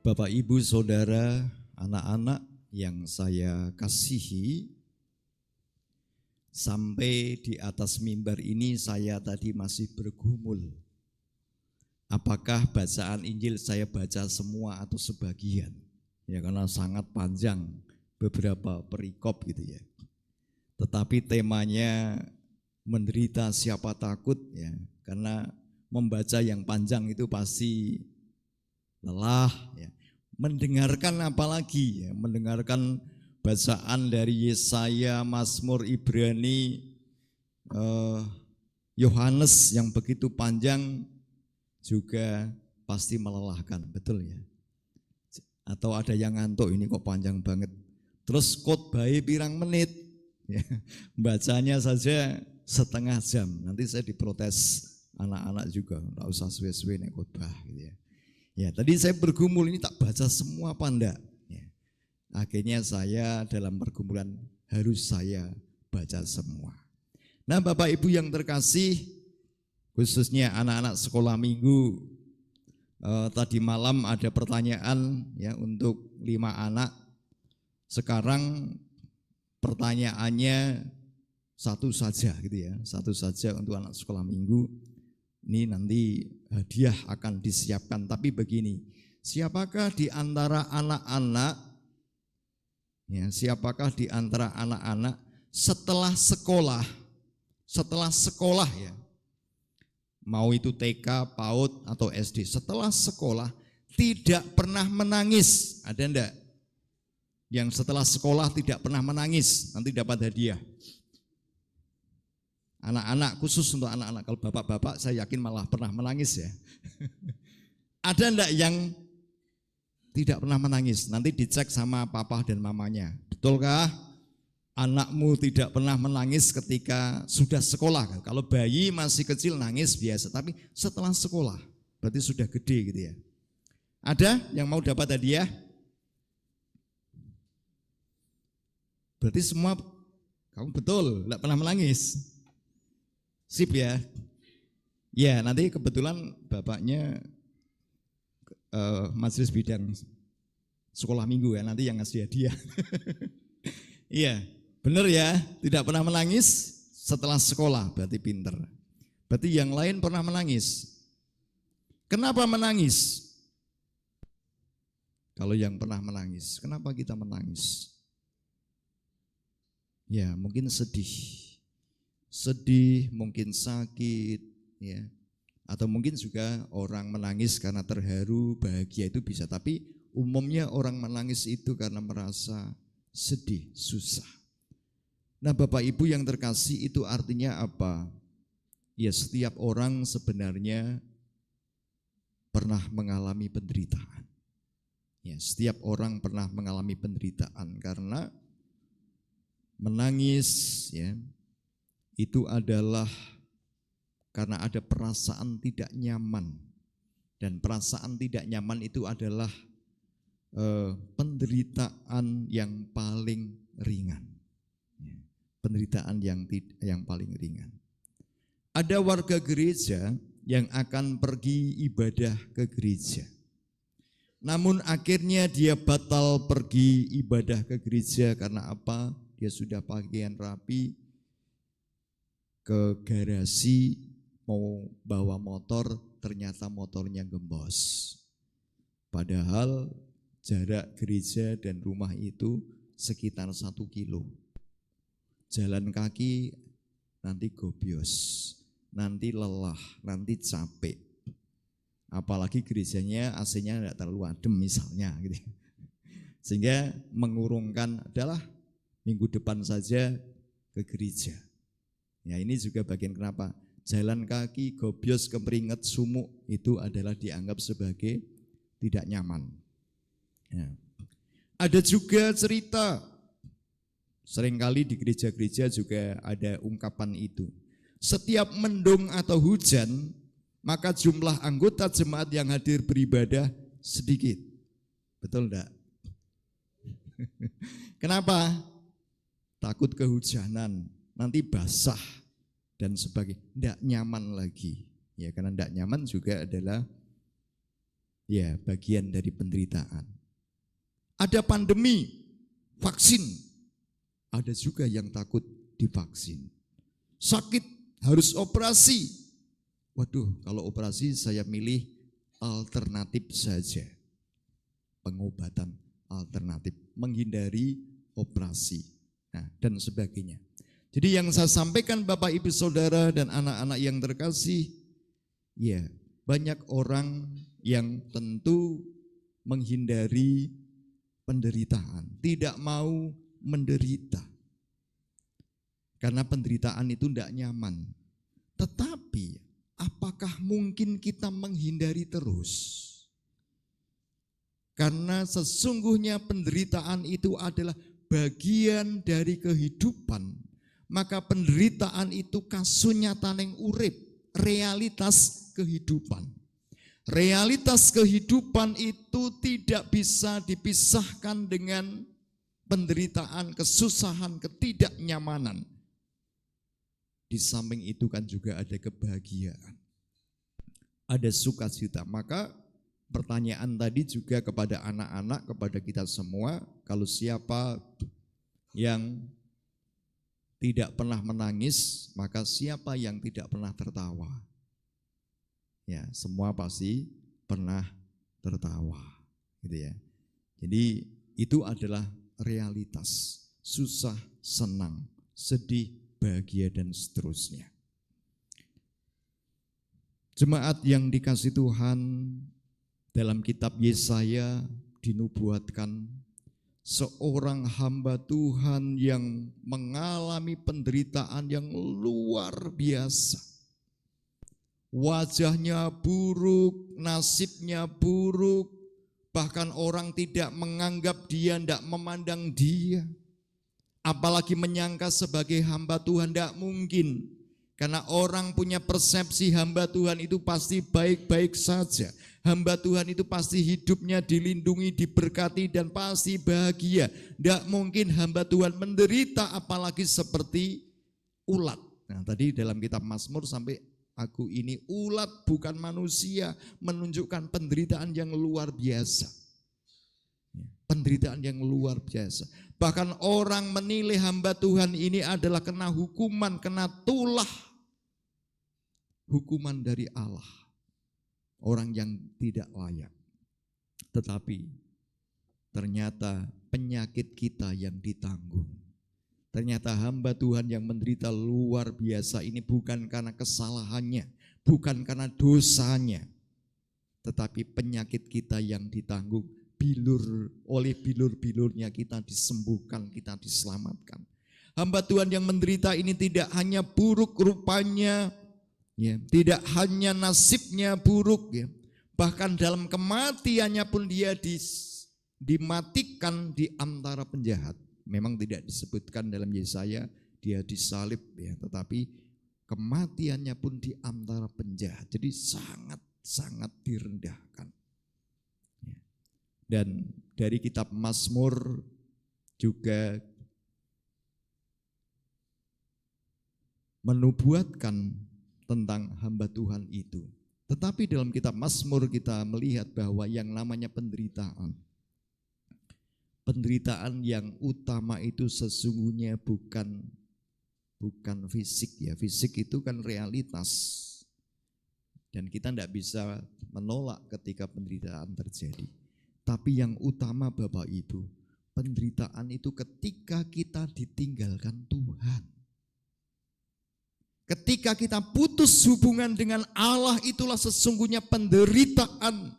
Bapak, Ibu, Saudara, anak-anak yang saya kasihi, sampai di atas mimbar ini saya tadi masih bergumul. Apakah bacaan Injil saya baca semua atau sebagian? Ya, karena sangat panjang, beberapa perikop gitu ya. Tetapi temanya menderita siapa takut ya, karena membaca yang panjang itu pasti lelah ya. Mendengarkan apalagi ya, mendengarkan bacaan dari Yesaya, Mazmur, Ibrani, Yohanes yang begitu panjang juga pasti melelahkan, betul ya. Atau ada yang ngantuk, ini kok panjang banget. Terus khotbah pirang menit ya, bacanya saja setengah jam. Nanti saya diprotes anak-anak juga, enggak usah suwe-suwe nek khotbah gitu ya. Ya, tadi saya bergumul ini tak baca semua apa enggak? Ya. Akhirnya saya dalam pergumulan harus saya baca semua. Nah, Bapak Ibu yang terkasih, khususnya anak-anak sekolah minggu, tadi malam ada pertanyaan ya untuk 5 anak. Sekarang pertanyaannya satu saja gitu ya, satu saja untuk anak sekolah minggu. Ini nanti hadiah akan disiapkan, tapi begini, siapakah di antara anak-anak ya, siapakah di antara anak-anak setelah sekolah ya, mau itu TK, PAUD atau SD, setelah sekolah tidak pernah menangis? Ada enggak yang setelah sekolah tidak pernah menangis? Nanti dapat hadiah. Anak-anak, khusus untuk anak-anak. Kalau bapak-bapak saya yakin malah pernah menangis ya. Ada enggak yang tidak pernah menangis? Nanti dicek sama papa dan mamanya. Betulkah anakmu tidak pernah menangis ketika sudah sekolah? Kalau bayi masih kecil nangis biasa, tapi setelah sekolah berarti sudah gede gitu ya. Ada yang mau dapat hadiah? Berarti semua kamu betul tidak pernah menangis. Sip ya. Ya, nanti kebetulan bapaknya majelis bidang sekolah minggu ya, nanti yang ngasih hadiah. Iya, benar ya, tidak pernah menangis setelah sekolah, berarti pinter. Berarti yang lain pernah menangis. Kenapa menangis? Kalau yang pernah menangis, kenapa kita menangis? Ya, mungkin sedih, mungkin sakit, ya, atau mungkin juga orang menangis karena terharu, bahagia itu bisa. Tapi umumnya orang menangis itu karena merasa sedih, susah. Nah, Bapak Ibu yang terkasih, itu artinya apa? Ya, setiap orang sebenarnya pernah mengalami penderitaan. Ya, setiap orang pernah mengalami penderitaan karena menangis, ya. Itu adalah karena ada perasaan tidak nyaman, dan perasaan tidak nyaman itu adalah penderitaan yang paling ringan, penderitaan yang paling ringan. Ada warga gereja yang akan pergi ibadah ke gereja, namun akhirnya dia batal pergi ibadah ke gereja karena apa? Dia sudah pakaian rapi, ke garasi mau bawa motor, ternyata motornya gembos. Padahal jarak gereja dan rumah itu sekitar 1 kilo. Jalan kaki nanti gobios, nanti lelah, nanti capek. Apalagi gerejanya AC-nya tidak terlalu adem misalnya gitu. Sehingga mengurungkan adalah minggu depan saja ke gereja. Ya, ini juga bagian kenapa jalan kaki, gobios, kemeringet, sumuk itu adalah dianggap sebagai tidak nyaman. Ya. Ada juga cerita, seringkali di gereja-gereja juga ada ungkapan itu. Setiap mendung atau hujan, maka jumlah anggota jemaat yang hadir beribadah sedikit. Betul enggak? Kenapa? Takut kehujanan, nanti basah dan sebagainya, tidak nyaman lagi. Ya, karena tidak nyaman juga adalah Ya, bagian dari penderitaan. Ada pandemi, vaksin. Ada juga yang takut divaksin. Sakit, harus operasi. Waduh, kalau operasi saya milih alternatif saja. Pengobatan alternatif, menghindari operasi. Nah, dan sebagainya. Jadi yang saya sampaikan Bapak Ibu Saudara dan anak-anak yang terkasih, ya, banyak orang yang tentu menghindari penderitaan, tidak mau menderita. Karena penderitaan itu tidak nyaman. Tetapi apakah mungkin kita menghindari terus? Karena sesungguhnya penderitaan itu adalah bagian dari kehidupan. Maka penderitaan itu kasunyataning urip, realitas kehidupan. Realitas kehidupan itu tidak bisa dipisahkan dengan penderitaan, kesusahan, ketidaknyamanan. Di samping itu kan juga ada kebahagiaan, ada sukacita. Maka pertanyaan tadi juga kepada anak-anak, kepada kita semua, kalau siapa yang tidak pernah menangis, maka siapa yang tidak pernah tertawa? Ya, semua pasti pernah tertawa, gitu ya. Jadi itu adalah realitas, susah, senang, sedih, bahagia dan seterusnya. Jemaat yang dikasih Tuhan, dalam kitab Yesaya dinubuatkan seorang hamba Tuhan yang mengalami penderitaan yang luar biasa. Wajahnya buruk, nasibnya buruk, bahkan orang tidak menganggap dia, tidak memandang dia. Apalagi menyangka sebagai hamba Tuhan, tidak mungkin. Karena orang punya persepsi hamba Tuhan itu pasti baik-baik saja. Hamba Tuhan itu pasti hidupnya dilindungi, diberkati dan pasti bahagia. Tidak mungkin hamba Tuhan menderita apalagi seperti ulat. Nah, tadi dalam kitab Mazmur sampai aku ini ulat bukan manusia, menunjukkan penderitaan yang luar biasa. Penderitaan yang luar biasa. Bahkan orang menilai hamba Tuhan ini adalah kena hukuman, kena tulah. Hukuman dari Allah. Orang yang tidak layak. Tetapi ternyata penyakit kita yang ditanggung. Ternyata hamba Tuhan yang menderita luar biasa ini bukan karena kesalahannya, bukan karena dosanya, tetapi penyakit kita yang ditanggung, oleh bilur-bilurnya kita disembuhkan, kita diselamatkan. Hamba Tuhan yang menderita ini tidak hanya buruk rupanya, ya, tidak hanya nasibnya buruk, ya, bahkan dalam kematiannya pun dia dimatikan di antara penjahat. Memang tidak disebutkan dalam Yesaya dia disalib, ya, tetapi kematiannya pun di antara penjahat. Jadi sangat direndahkan. Dan dari kitab Mazmur juga menubuatkan tentang hamba Tuhan itu. Tetapi dalam kitab Mazmur kita melihat bahwa yang namanya penderitaan yang utama itu sesungguhnya bukan fisik, ya. Fisik itu kan realitas. Dan kita tidak bisa menolak ketika penderitaan terjadi. Tapi yang utama Bapak Ibu, penderitaan itu ketika kita ditinggalkan Tuhan. Ketika kita putus hubungan dengan Allah, itulah sesungguhnya penderitaan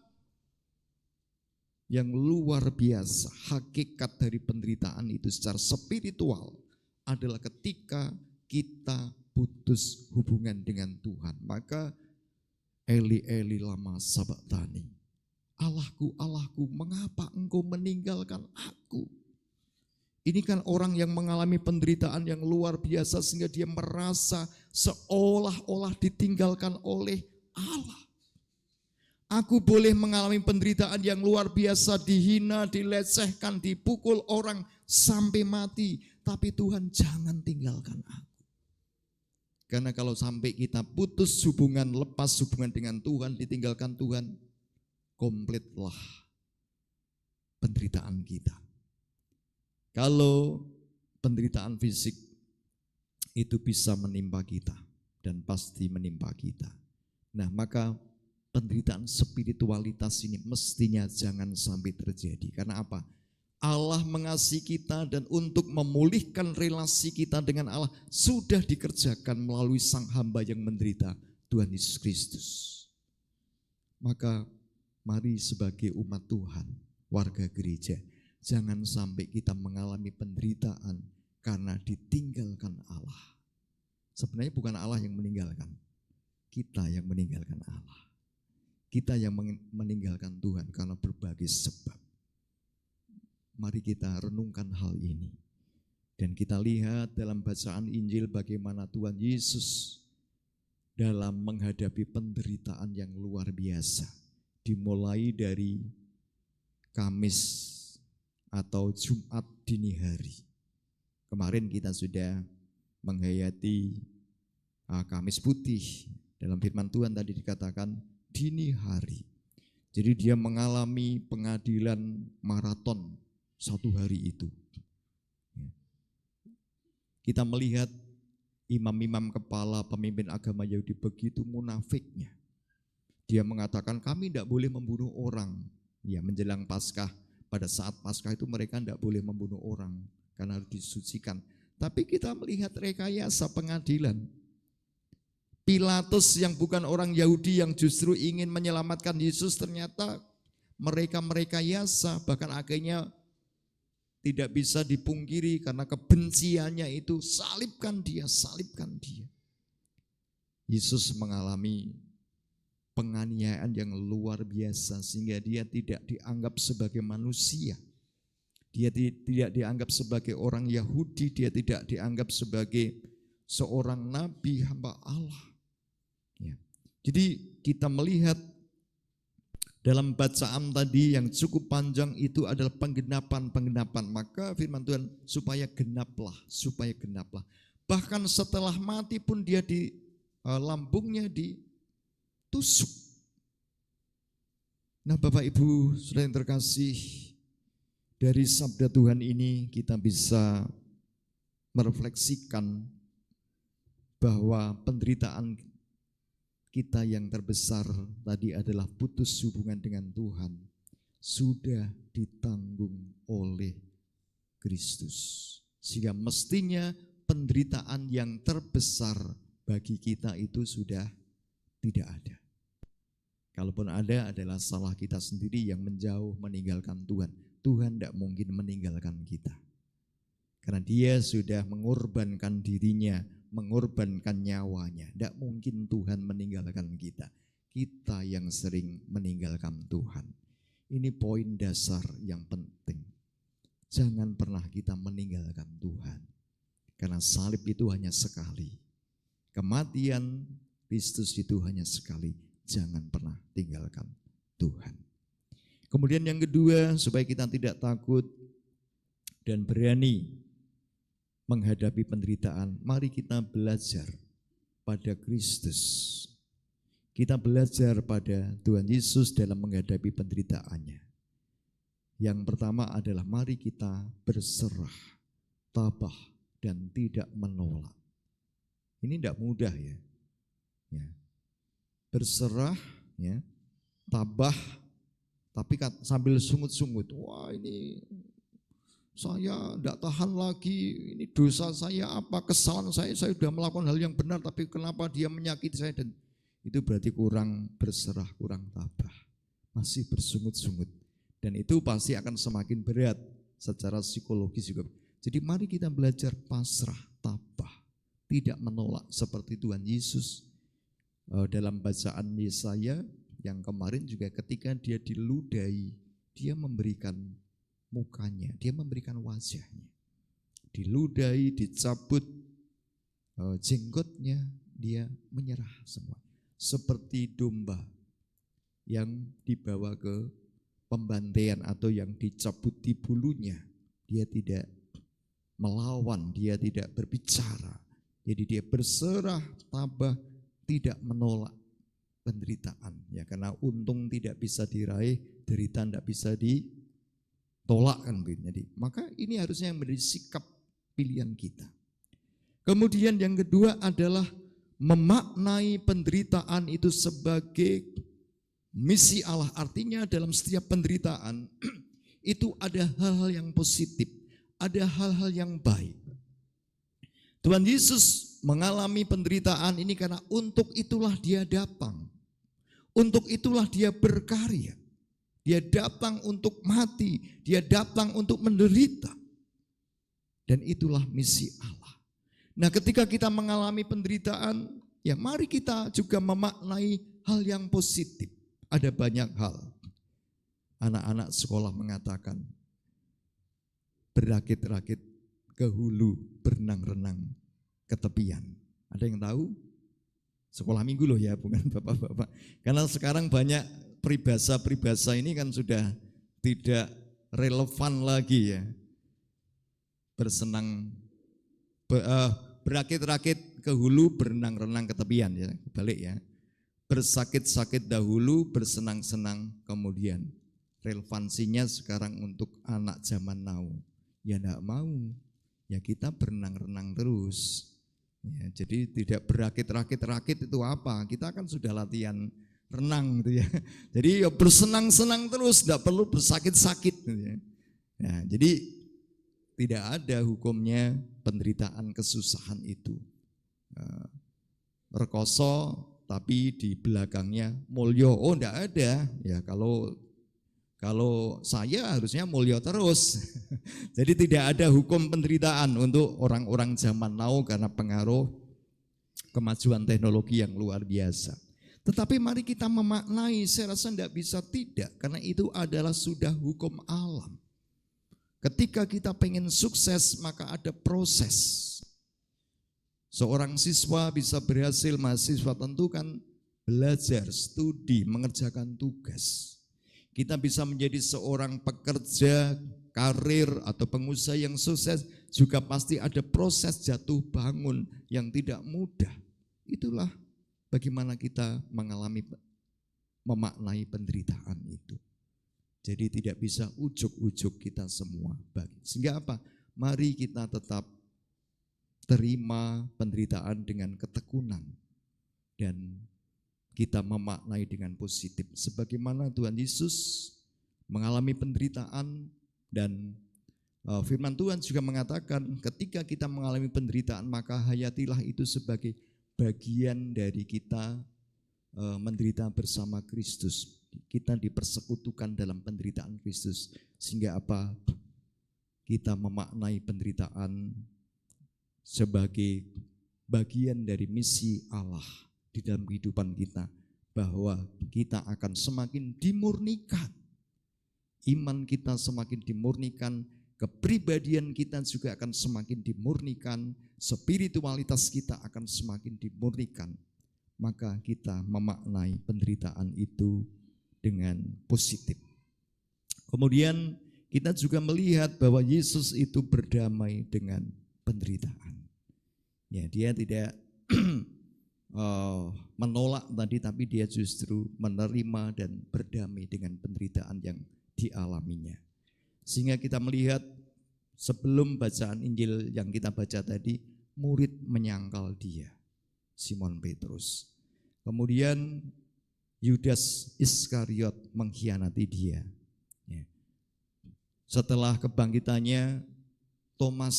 yang luar biasa. Hakikat dari penderitaan itu secara spiritual adalah ketika kita putus hubungan dengan Tuhan. Maka Eli Eli lama sabachthani, Allahku, Allahku, mengapa engkau meninggalkan aku? Ini kan orang yang mengalami penderitaan yang luar biasa sehingga dia merasa seolah-olah ditinggalkan oleh Allah. Aku boleh mengalami penderitaan yang luar biasa, dihina, dilecehkan, dipukul orang sampai mati. Tapi Tuhan jangan tinggalkan aku. Karena kalau sampai kita putus hubungan, lepas hubungan dengan Tuhan, ditinggalkan Tuhan, komplitlah penderitaan kita. Kalau penderitaan fisik itu bisa menimpa kita dan pasti menimpa kita. Nah, maka penderitaan spiritualitas ini mestinya jangan sampai terjadi. Karena apa? Allah mengasihi kita dan untuk memulihkan relasi kita dengan Allah sudah dikerjakan melalui sang hamba yang menderita, Tuhan Yesus Kristus. Maka mari sebagai umat Tuhan, warga gereja, jangan sampai kita mengalami penderitaan karena ditinggalkan Allah. Sebenarnya bukan Allah yang meninggalkan, kita yang meninggalkan Allah. Kita yang meninggalkan Tuhan karena berbagai sebab. Mari kita renungkan hal ini. Dan kita lihat dalam bacaan Injil bagaimana Tuhan Yesus dalam menghadapi penderitaan yang luar biasa. Dimulai dari Kamis atau Jumat dini hari. Kemarin kita sudah menghayati Kamis putih. Dalam firman Tuhan tadi dikatakan dini hari. Jadi dia mengalami pengadilan maraton satu hari itu. Kita melihat imam-imam kepala pemimpin agama Yahudi begitu munafiknya. Dia mengatakan kami tidak boleh membunuh orang. Ya, menjelang Paskah, pada saat Paskah itu mereka tidak boleh membunuh orang karena harus disucikan. Tapi kita melihat rekayasa pengadilan. Pilatus yang bukan orang Yahudi yang justru ingin menyelamatkan Yesus, ternyata mereka merekayasa, bahkan akhirnya tidak bisa dipungkiri karena kebenciannya itu, salibkan dia, salibkan dia. Yesus mengalami penganiayaan yang luar biasa sehingga dia tidak dianggap sebagai manusia. Dia tidak dianggap sebagai orang Yahudi, dia tidak dianggap sebagai seorang nabi hamba Allah. Ya. Jadi kita melihat dalam bacaan tadi yang cukup panjang itu adalah penggenapan. Maka firman Tuhan supaya genaplah. Bahkan setelah mati pun dia di lambungnya ditusuk. Nah, Bapak Ibu saudara yang terkasih, dari sabda Tuhan ini kita bisa merefleksikan bahwa penderitaan kita yang terbesar tadi adalah putus hubungan dengan Tuhan sudah ditanggung oleh Kristus. Sehingga mestinya penderitaan yang terbesar bagi kita itu sudah tidak ada. Kalaupun ada adalah salah kita sendiri yang menjauh meninggalkan Tuhan. Tuhan tidak mungkin meninggalkan kita. Karena dia sudah mengorbankan dirinya, mengorbankan nyawanya. Tidak mungkin Tuhan meninggalkan kita. Kita yang sering meninggalkan Tuhan. Ini poin dasar yang penting. Jangan pernah kita meninggalkan Tuhan. Karena salib itu hanya sekali. Kematian Kristus itu hanya sekali. Jangan pernah tinggalkan Tuhan. Kemudian yang kedua, supaya kita tidak takut dan berani menghadapi penderitaan, mari kita belajar pada Kristus. Kita belajar pada Tuhan Yesus dalam menghadapi penderitaannya. Yang pertama adalah mari kita berserah, tabah, dan tidak menolak. Ini tidak mudah ya. Berserah, ya, tabah, tapi sambil sungut-sungut. Wah, ini saya tidak tahan lagi, ini dosa saya apa, kesalahan saya sudah melakukan hal yang benar, tapi kenapa dia menyakiti saya, dan itu berarti kurang berserah, kurang tabah, masih bersungut-sungut, dan itu pasti akan semakin berat secara psikologis juga. Jadi mari kita belajar pasrah, tabah, tidak menolak seperti Tuhan Yesus. Dalam bacaan Yesaya yang kemarin juga ketika dia diludahi, dia memberikan mukanya, dia memberikan wajahnya. Diludahi, dicabut jenggotnya, dia menyerah semua. Seperti domba yang dibawa ke pembantaian atau yang dicabuti bulunya, dia tidak melawan, dia tidak berbicara. Jadi dia berserah, tabah, tidak menolak. penderitaan. Ya, karena untung tidak bisa diraih, derita tidak bisa ditolak kan. Jadi, maka ini harusnya menjadi sikap pilihan kita. Kemudian yang kedua adalah memaknai penderitaan itu sebagai misi Allah. Artinya dalam setiap penderitaan itu ada hal-hal yang positif, ada hal-hal yang baik. Tuhan Yesus mengalami penderitaan ini karena untuk itulah dia datang. Untuk itulah dia berkarya. Dia datang untuk mati, dia datang untuk menderita. Dan itulah misi Allah. Nah, ketika kita mengalami penderitaan, ya mari kita juga memaknai hal yang positif. Ada banyak hal. Anak-anak sekolah mengatakan, berakit-rakit ke hulu, berenang-renang ke tepian. Ada yang tahu? Sekolah minggu loh ya, bukan bapak-bapak. Karena sekarang banyak peribahasa-peribahasa ini kan sudah tidak relevan lagi ya. Berakit-rakit ke hulu, berenang-renang ke tepian ya, balik ya. Bersakit-sakit dahulu, bersenang-senang kemudian. Relevansinya sekarang untuk anak zaman now. Ya enggak mau, ya kita berenang-renang terus. Ya, jadi tidak berakit-rakit itu apa? Kita kan sudah latihan renang gitu ya. Jadi ya bersenang-senang terus, tidak perlu bersakit-sakit gitu ya. Nah, jadi tidak ada hukumnya penderitaan kesusahan itu. Rekoso tapi di belakangnya mulyo, oh enggak ada. Ya kalau saya harusnya mulyo terus. Jadi tidak ada hukum penderitaan untuk orang-orang zaman now karena pengaruh kemajuan teknologi yang luar biasa. Tetapi mari kita memaknai, saya rasa tidak bisa tidak, karena itu adalah sudah hukum alam. Ketika kita pengen sukses maka ada proses. Seorang siswa bisa berhasil, mahasiswa tentu kan belajar, studi, mengerjakan tugas. Kita bisa menjadi seorang pekerja, karir atau pengusaha yang sukses, juga pasti ada proses jatuh bangun yang tidak mudah. Itulah bagaimana kita memaknai penderitaan itu. Jadi tidak bisa ujuk-ujuk kita semua. Sehingga apa? Mari kita tetap terima penderitaan dengan ketekunan dan kita memaknai dengan positif. Sebagaimana Tuhan Yesus mengalami penderitaan dan firman Tuhan juga mengatakan ketika kita mengalami penderitaan maka hayatilah itu sebagai bagian dari kita menderita bersama Kristus. Kita dipersekutukan dalam penderitaan Kristus. Sehingga apa? Kita memaknai penderitaan sebagai bagian dari misi Allah di dalam kehidupan kita, bahwa kita akan semakin dimurnikan, iman kita semakin dimurnikan, kepribadian kita juga akan semakin dimurnikan, spiritualitas kita akan semakin dimurnikan. Maka kita memaknai penderitaan itu dengan positif. Kemudian kita juga melihat bahwa Yesus itu berdamai dengan penderitaan. Ya, dia tidak menolak tadi, tapi dia justru menerima dan berdamai dengan penderitaan yang dialaminya. Sehingga kita melihat sebelum bacaan Injil yang kita baca tadi, murid menyangkal dia, Simon Petrus. Kemudian Yudas Iskariot mengkhianati dia. Setelah kebangkitannya, Thomas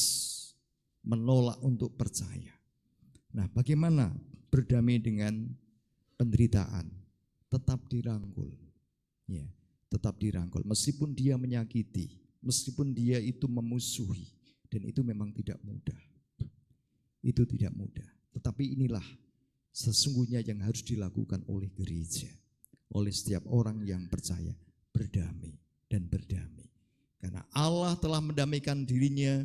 menolak untuk percaya. Nah, bagaimana berdamai dengan penderitaan? Tetap dirangkul. Ya, tetap dirangkul. Meskipun dia menyakiti, meskipun dia itu memusuhi, dan itu memang tidak mudah. Itu tidak mudah. Tetapi inilah sesungguhnya yang harus dilakukan oleh gereja, oleh setiap orang yang percaya, berdamai dan berdamai. Karena Allah telah mendamaikan dirinya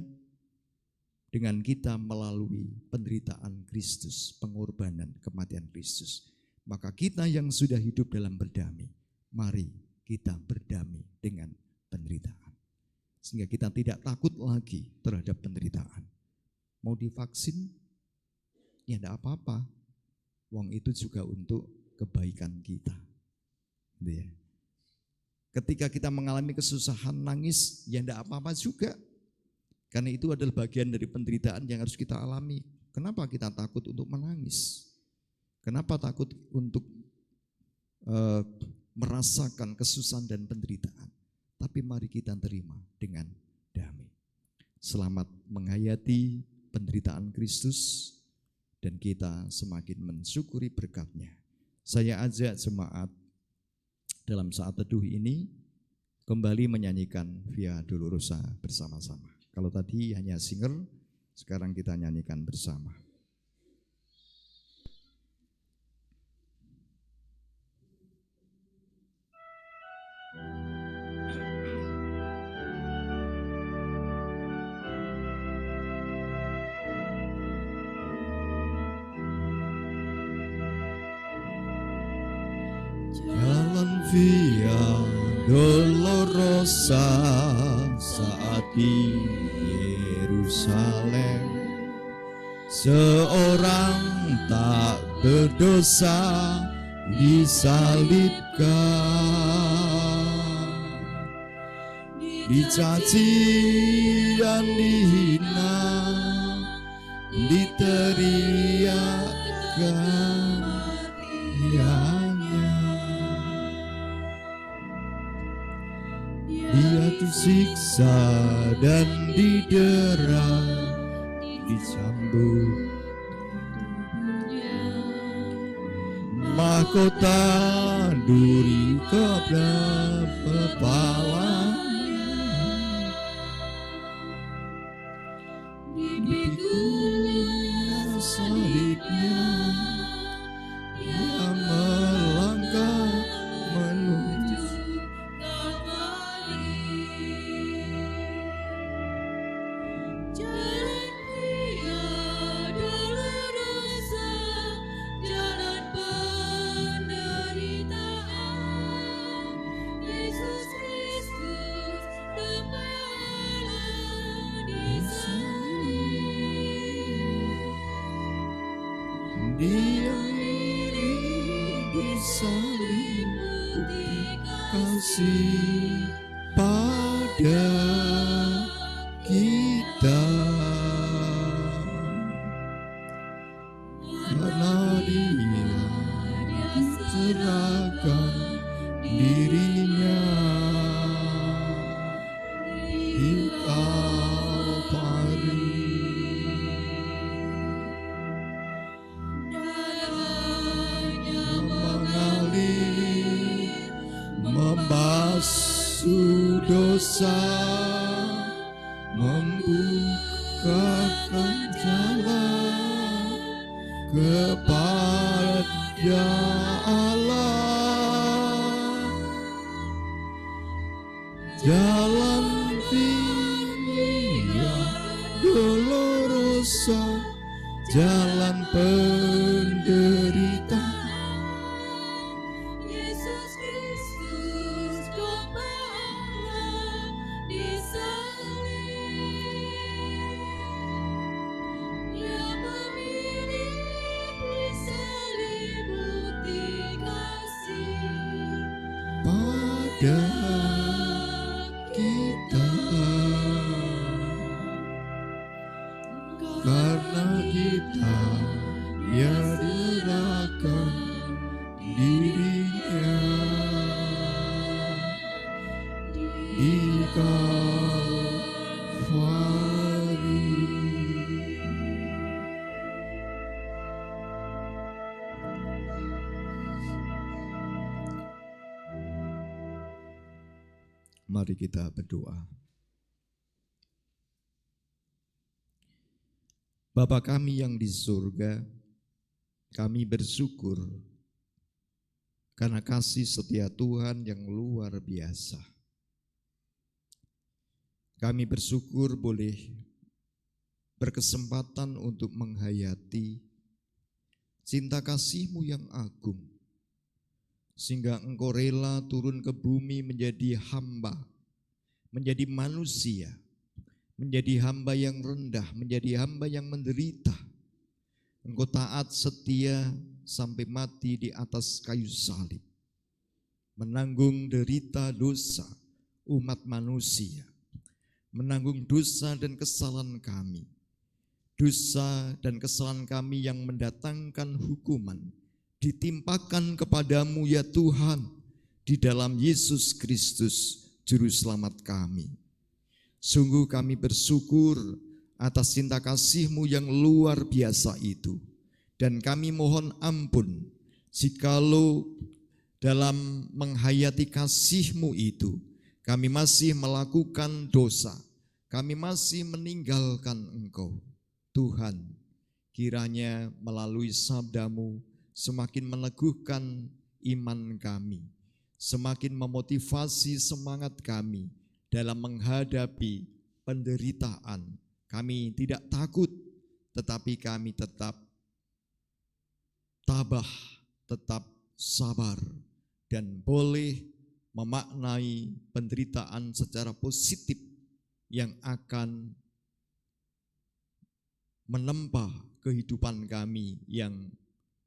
dengan kita melalui penderitaan Kristus, pengorbanan kematian Kristus. Maka kita yang sudah hidup dalam berdamai, mari kita berdamai dengan penderitaan. Sehingga kita tidak takut lagi terhadap penderitaan. Mau divaksin? Ya enggak apa-apa. Wong itu juga untuk kebaikan kita. Gitu ya. Ketika kita mengalami kesusahan, nangis, ya enggak apa-apa juga. Karena itu adalah bagian dari penderitaan yang harus kita alami. Kenapa kita takut untuk menangis? Kenapa takut untuk merasakan kesusahan dan penderitaan? Tapi mari kita terima dengan damai. Selamat menghayati penderitaan Kristus dan kita semakin mensyukuri berkat-Nya. Saya ajak jemaat dalam saat teduh ini kembali menyanyikan Via Dolorosa bersama-sama. Kalau tadi hanya singer, sekarang kita nyanyikan bersama. Jalan Via Dolorosa saat di Yerusalem, seorang tak berdosa disalibkan, dicaci dan dihina, diteriakkan hanya dia disiksa dan didera, dicambuk mahkota duri kepada kepalanya, dipikul salibnya, dia melangkah menuju Jalan Via Dolorosa, jalan penderitaan. Yesus Kristus, Bapa Allah disalib. dia disalib, bukti kasih pada kita. Karena dia serahkan dirinya di Kalvari. Darahnya Mengalir, membasuh dosa, membukakan jalan kepada Allah. Jalan Via Dolorosa, jalan penderitaan. Yesus Kristus, Bapa Allah disalib. Dia memilih disalib, bukti kasih Pada kita, karena kita dia dirahkan dirinya di Kalvari. Mari kita berdoa. Bapa kami yang di surga, kami bersyukur karena kasih setia Tuhan yang luar biasa. Kami bersyukur boleh berkesempatan untuk menghayati cinta kasih-Mu yang agung, sehingga Engkau rela turun ke bumi menjadi hamba, menjadi manusia, menjadi hamba yang rendah, menjadi hamba yang menderita, Engkau taat setia sampai mati di atas kayu salib, menanggung derita dosa umat manusia, menanggung dosa dan kesalahan kami. Dosa dan kesalahan kami yang mendatangkan hukuman ditimpakan kepadamu ya Tuhan, di dalam Yesus Kristus Juru Selamat kami. Sungguh kami bersyukur atas cinta kasih-Mu yang luar biasa itu. Dan kami mohon ampun jikalau dalam menghayati kasih-Mu itu kami masih melakukan dosa, kami masih meninggalkan Engkau. Tuhan, kiranya melalui sabda-Mu semakin meneguhkan iman kami, semakin memotivasi semangat kami dalam menghadapi penderitaan. Kami tidak takut, tetapi kami tetap tabah, tetap sabar, dan boleh memaknai penderitaan secara positif yang akan menempa kehidupan kami yang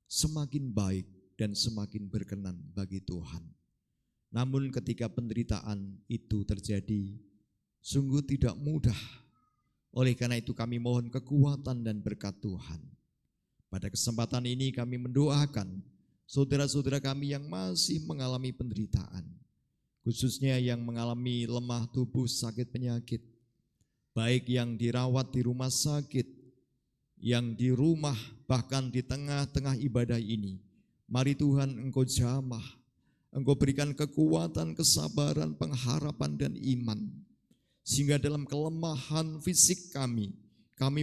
semakin baik dan semakin berkenan bagi Tuhan. Namun ketika penderitaan itu terjadi, sungguh tidak mudah. Oleh karena itu kami mohon kekuatan dan berkat Tuhan. Pada kesempatan ini kami mendoakan saudara-saudara kami yang masih mengalami penderitaan, khususnya yang mengalami lemah tubuh, sakit penyakit, baik yang dirawat di rumah sakit, yang di rumah, bahkan di tengah-tengah ibadah ini. Mari Tuhan Engkau jamah, Engkau berikan kekuatan, kesabaran, pengharapan dan iman, sehingga dalam kelemahan fisik kami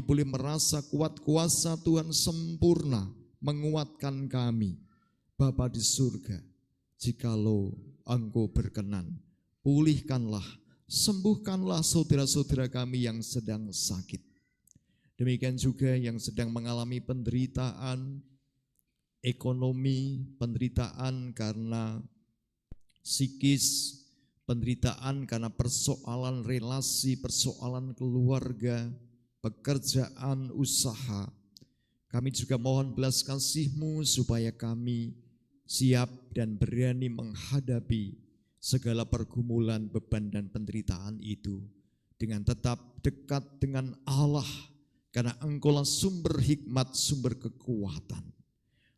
boleh merasa kuat kuasa Tuhan sempurna menguatkan kami. Bapa di surga, jikalau Engkau berkenan, pulihkanlah, sembuhkanlah saudara-saudara kami yang sedang sakit. Demikian juga yang sedang mengalami penderitaan ekonomi, penderitaan karena psikis, penderitaan karena persoalan relasi, persoalan keluarga, pekerjaan, usaha. Kami juga mohon belas kasih-Mu supaya kami siap dan berani menghadapi segala pergumulan, beban dan penderitaan itu dengan tetap dekat dengan Allah, karena Engkaulah sumber hikmat, sumber kekuatan.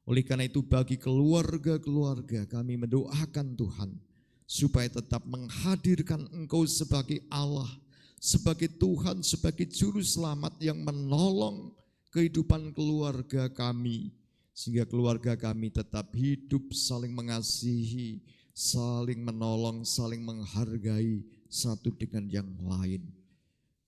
Oleh karena itu bagi keluarga-keluarga kami mendoakan Tuhan supaya tetap menghadirkan Engkau sebagai Allah, sebagai Tuhan, sebagai Juru Selamat yang menolong kehidupan keluarga kami, sehingga keluarga kami tetap hidup saling mengasihi, saling menolong, saling menghargai satu dengan yang lain.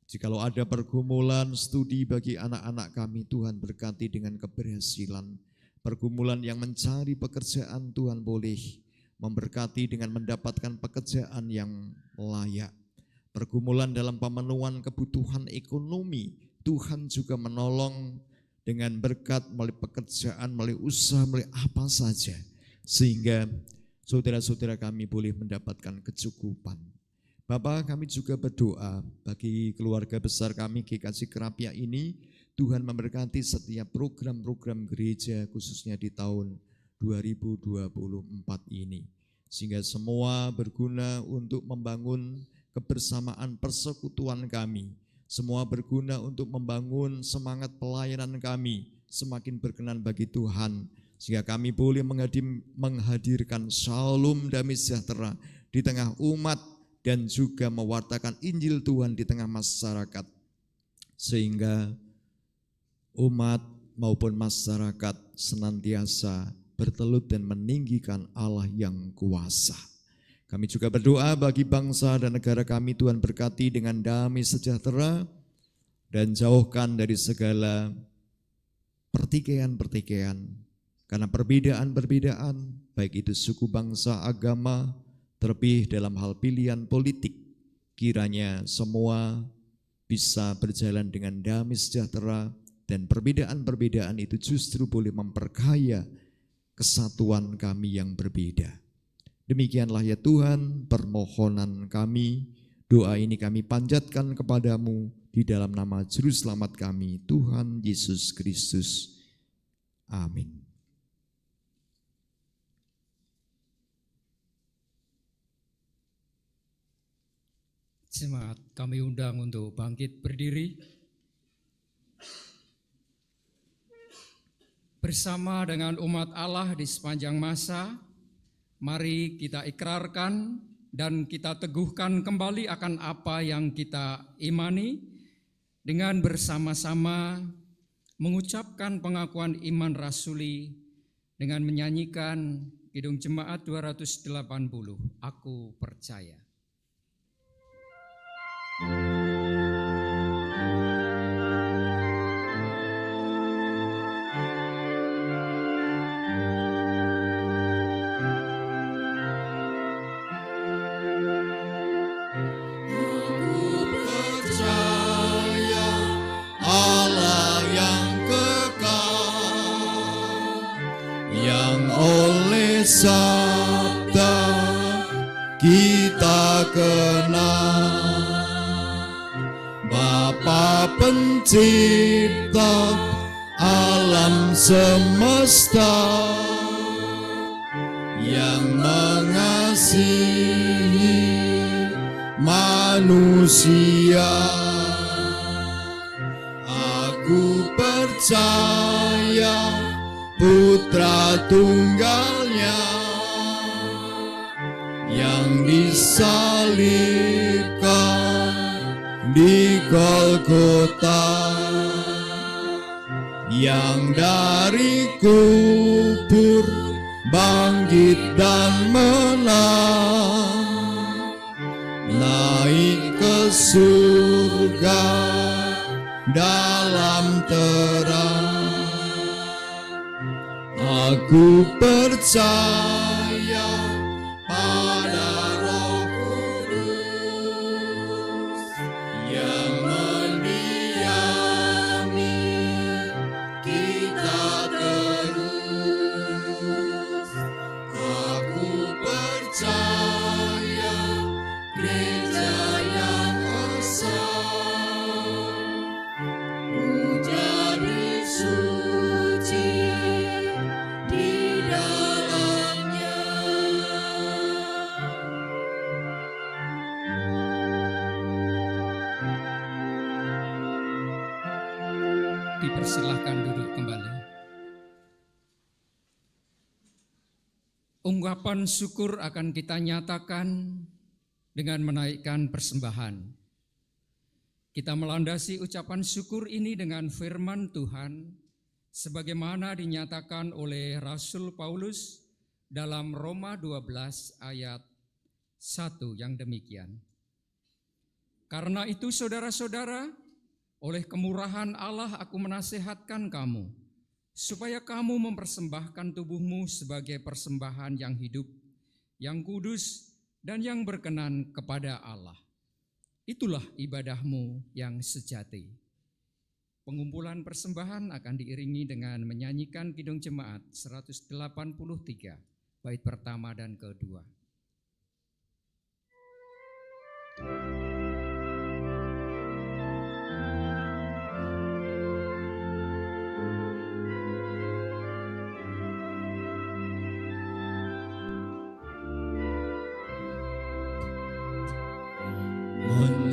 Jikalau ada pergumulan studi bagi anak-anak kami, Tuhan berkati dengan keberhasilan. Pergumulan yang mencari pekerjaan, Tuhan boleh memberkati dengan mendapatkan pekerjaan yang layak. Pergumulan dalam pemenuhan kebutuhan ekonomi, Tuhan juga menolong dengan berkat melalui pekerjaan, melalui usaha, melalui apa saja, sehingga saudara-saudara kami boleh mendapatkan kecukupan. Bapak, kami juga berdoa bagi keluarga besar kami GKJ Kerapia ini, Tuhan memberkati setiap program-program gereja khususnya di tahun 2024 ini, sehingga semua berguna untuk membangun kebersamaan persekutuan kami, semua berguna untuk membangun semangat pelayanan kami semakin berkenan bagi Tuhan, sehingga kami boleh menghadirkan shalom damai sejahtera di tengah umat dan juga mewartakan Injil Tuhan di tengah masyarakat, sehingga umat maupun masyarakat senantiasa bertelut dan meninggikan Allah yang kuasa. Kami juga berdoa bagi bangsa dan negara kami, Tuhan berkati dengan damai sejahtera dan jauhkan dari segala pertikaian-pertikaian, karena perbedaan-perbedaan, baik itu suku, bangsa, agama, terlebih dalam hal pilihan politik, kiranya semua bisa berjalan dengan damai sejahtera, dan perbedaan-perbedaan itu justru boleh memperkaya kesatuan kami yang berbeda. Demikianlah ya Tuhan permohonan kami, doa ini kami panjatkan kepadamu di dalam nama Juru Selamat kami, Tuhan Yesus Kristus. Amin. Jemaat, kami undang untuk bangkit berdiri. Bersama dengan umat Allah di sepanjang masa, mari kita ikrarkan dan kita teguhkan kembali akan apa yang kita imani dengan bersama-sama mengucapkan pengakuan iman rasuli dengan menyanyikan Kidung Jemaat 280, Aku Percaya. Allah yang kekal, yang oleh sabda kita kenal, Bapa pencipta alam semesta, yang mengasihi manusia. Aku percaya Putra Tunggalnya yang disalibkan di Golgota, yang dari kubur bangkit dan menang, naik ke surga dalam terang. Aku percaya pada Roh Kudus yang mendiami kita terus. Aku percaya gereja yang esa, jadi suci di dalamnya. Dipersilahkan duduk kembali. Ungkapan syukur akan kita nyatakan dengan menaikkan persembahan. Kita melandasi ucapan syukur ini dengan firman Tuhan, sebagaimana dinyatakan oleh Rasul Paulus dalam Roma 12 ayat 1 yang demikian. Karena itu saudara-saudara, oleh kemurahan Allah aku menasihatkan kamu, supaya kamu mempersembahkan tubuhmu sebagai persembahan yang hidup, yang kudus, dan yang berkenan kepada Allah. Itulah ibadahmu yang sejati. Pengumpulan persembahan akan diiringi dengan menyanyikan Kidung Jemaat 183, bait pertama dan kedua.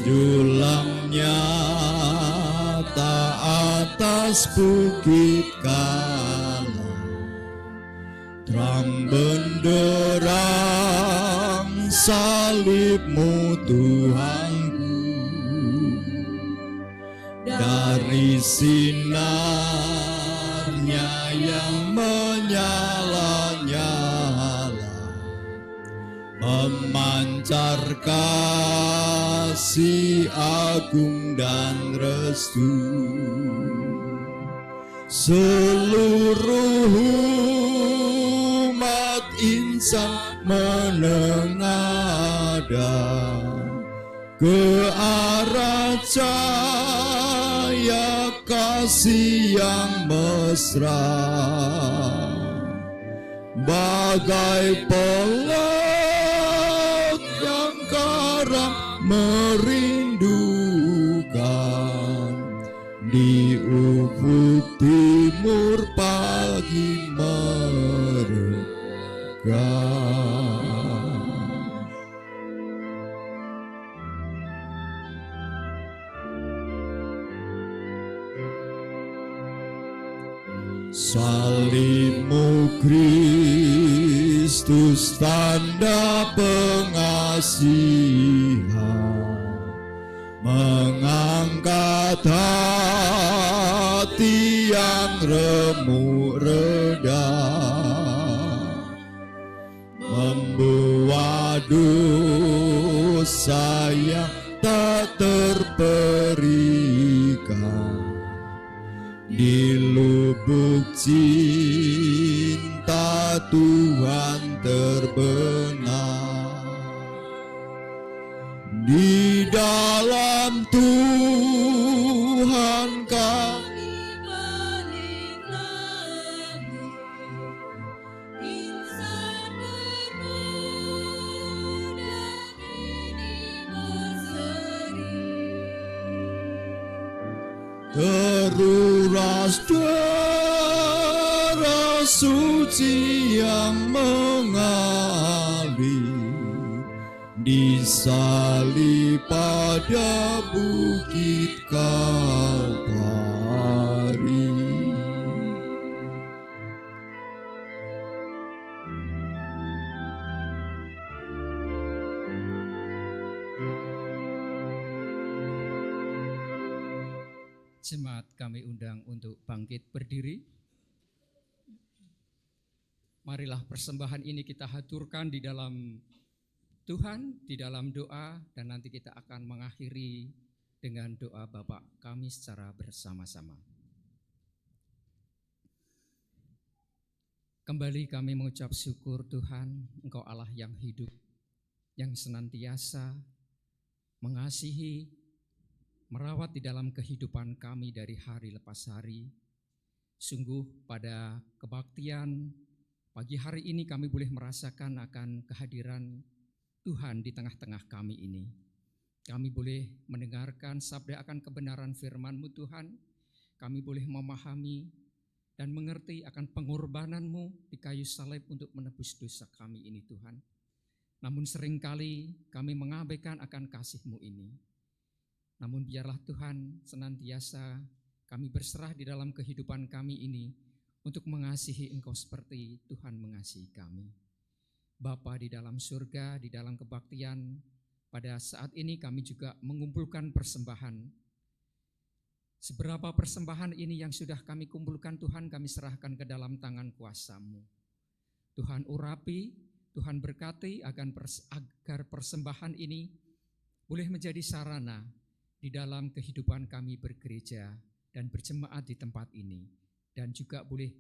Menjulamnya tak atas bukit Kala, terang benderang salibmu Tuhanku, dari sinarnya yang menyala-nyala, memancar kasih agung dan restu. Seluruh umat insan menengadah ke arah cahaya kasih yang mesra, bagai pelaut yang karam merindukan di ufuk timur pagi Salibmu Kristus tanda pengasihan, mengangkat hati yang remuk redam, membuat dosa yang tak terperikan. Di lubuk cinta Tuhan terbenam, di dalam Tuhan kami balik lagi, insan bermuda ini berseri. teruras darah suci yang mengalir, disalib pada bukit Kalvari. Jemaat kami undang untuk bangkit berdiri. Marilah persembahan ini kita haturkan di dalam Tuhan, di dalam doa, dan nanti kita akan mengakhiri dengan doa Bapa kami secara bersama-sama. Kembali kami mengucap syukur Tuhan, Engkau Allah yang hidup, yang senantiasa mengasihi, merawat di dalam kehidupan kami dari hari lepas hari. Sungguh pada kebaktian pagi hari ini kami boleh merasakan akan kehadiran Tuhan di tengah-tengah kami ini. Kami boleh mendengarkan sabda akan kebenaran firman-Mu Tuhan. Kami boleh memahami dan mengerti akan pengorbanan-Mu di kayu salib untuk menebus dosa kami ini Tuhan. Namun seringkali kami mengabaikan akan kasih-Mu ini. Namun biarlah Tuhan senantiasa kami berserah di dalam kehidupan kami ini untuk mengasihi Engkau seperti Tuhan mengasihi kami. Bapa di dalam surga, di dalam kebaktian, pada saat ini kami juga mengumpulkan persembahan. Seberapa persembahan ini yang sudah kami kumpulkan Tuhan, kami serahkan ke dalam tangan kuasa-Mu. Tuhan urapi, Tuhan berkati agar persembahan ini boleh menjadi sarana di dalam kehidupan kami bergereja dan berjemaat di tempat ini, dan juga boleh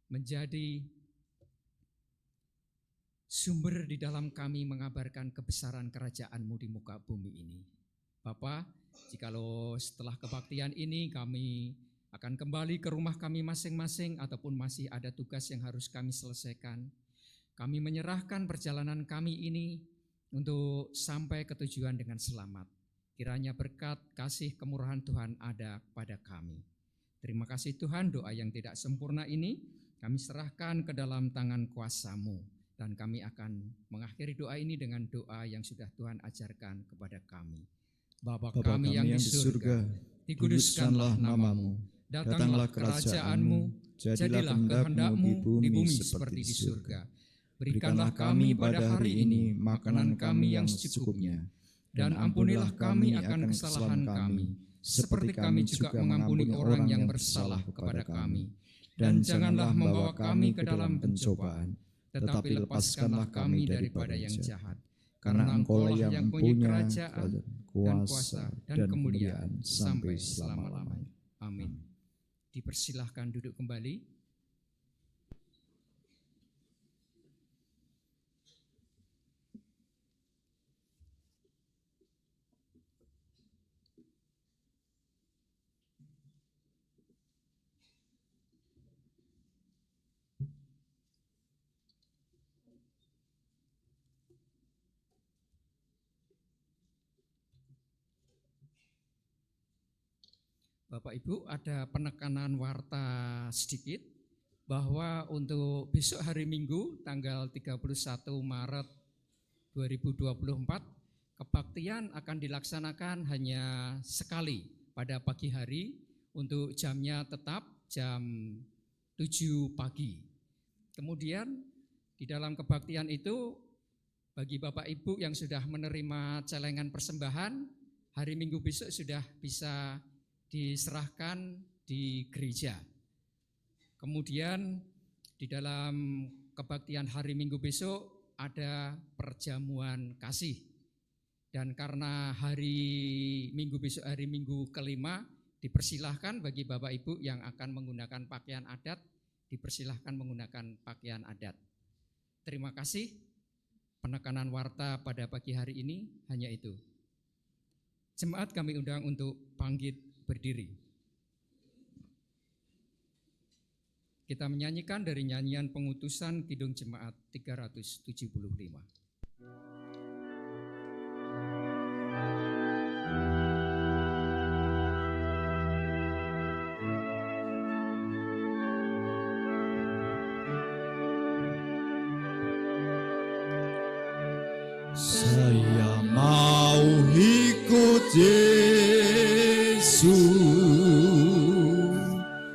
menjadi sumber di dalam kami mengabarkan kebesaran kerajaan-Mu di muka bumi ini. Bapa, jikalau setelah kebaktian ini kami akan kembali ke rumah kami masing-masing ataupun masih ada tugas yang harus kami selesaikan, kami menyerahkan perjalanan kami ini untuk sampai ke tujuan dengan selamat. Kiranya berkat, kasih, kemurahan Tuhan ada pada kami. Terima kasih Tuhan, doa yang tidak sempurna ini kami serahkan ke dalam tangan kuasa-Mu. Dan kami akan mengakhiri doa ini dengan doa yang sudah Tuhan ajarkan kepada kami. Bapa kami yang di surga, dikuduskanlah nama-Mu. Datanglah kerajaan-Mu, jadilah kehendak-Mu di bumi seperti di surga. Berikanlah kami pada hari ini makanan kami yang secukupnya. Dan ampunilah kami akan kesalahan kami, seperti kami juga mengampuni orang yang bersalah kepada kami. Dan janganlah membawa kami ke dalam pencobaan, tetapi lepaskanlah kami daripada yang jahat. Karena Engkau-lah yang punya kerajaan, dan kuasa, dan kemuliaan sampai selama-lamanya. Amin. Dipersilahkan duduk kembali. Bapak Ibu, ada penekanan warta sedikit bahwa untuk besok hari Minggu tanggal 31 Maret 2024 kebaktian akan dilaksanakan hanya sekali pada pagi hari, untuk jamnya tetap jam 7 pagi. Kemudian di dalam kebaktian itu bagi Bapak Ibu yang sudah menerima celengan persembahan, hari Minggu besok sudah bisa diserahkan di gereja. Kemudian di dalam kebaktian hari Minggu besok ada perjamuan kasih. Dan karena hari Minggu besok hari Minggu kelima, dipersilahkan bagi Bapak Ibu yang akan menggunakan pakaian adat, dipersilahkan menggunakan pakaian adat. Terima kasih. Penekanan warta pada pagi hari ini hanya itu. Jemaat kami undang untuk bangkit berdiri. Kita menyanyikan dari nyanyian pengutusan Kidung Jemaat 375. Saya mau ikut Yesus,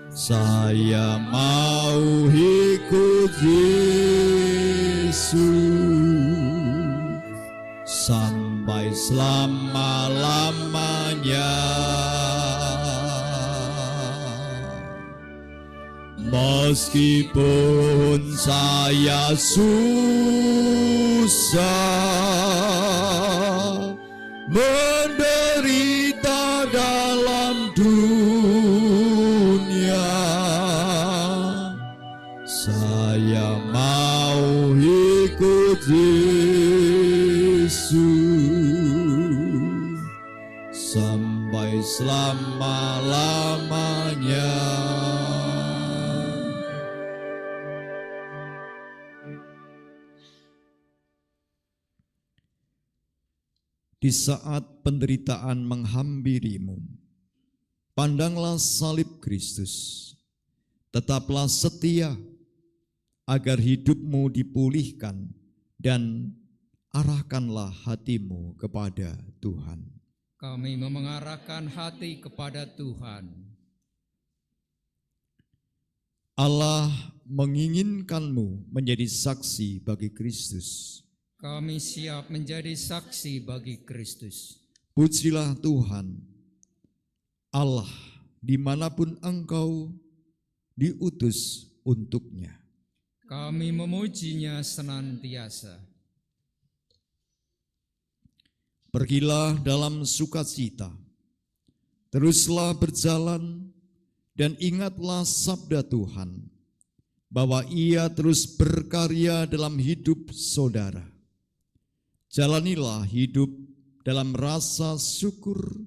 saya mau ikut Yesus sampai selama-lamanya. Meskipun saya susah menderita dalam dunia, saya mau ikut Yesus sampai selama-lamanya. Di saat penderitaan menghampirimu, pandanglah salib Kristus, tetaplah setia agar hidupmu dipulihkan dan arahkanlah hatimu kepada Tuhan. Kami mengarahkan hati kepada Tuhan. Allah menginginkanmu menjadi saksi bagi Kristus. Kami siap menjadi saksi bagi Kristus. Pujilah Tuhan, Allah dimanapun engkau diutus untuknya. Kami memujinya senantiasa. Pergilah dalam sukacita, teruslah berjalan, dan ingatlah sabda Tuhan, bahwa Ia terus berkarya dalam hidup saudara. Jalanilah hidup dalam rasa syukur,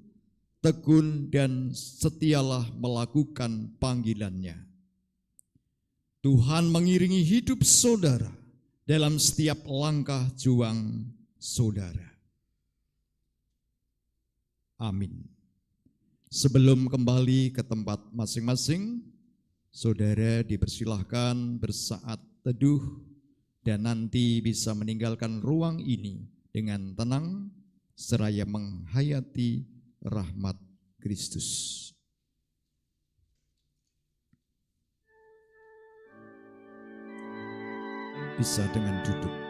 tekun, dan setialah melakukan panggilannya. Tuhan mengiringi hidup saudara dalam setiap langkah juang saudara. Amin. Sebelum kembali ke tempat masing-masing, saudara dipersilahkan bersaat teduh dan nanti bisa meninggalkan ruang ini dengan tenang seraya menghayati rahmat Kristus. Bisa dengan duduk.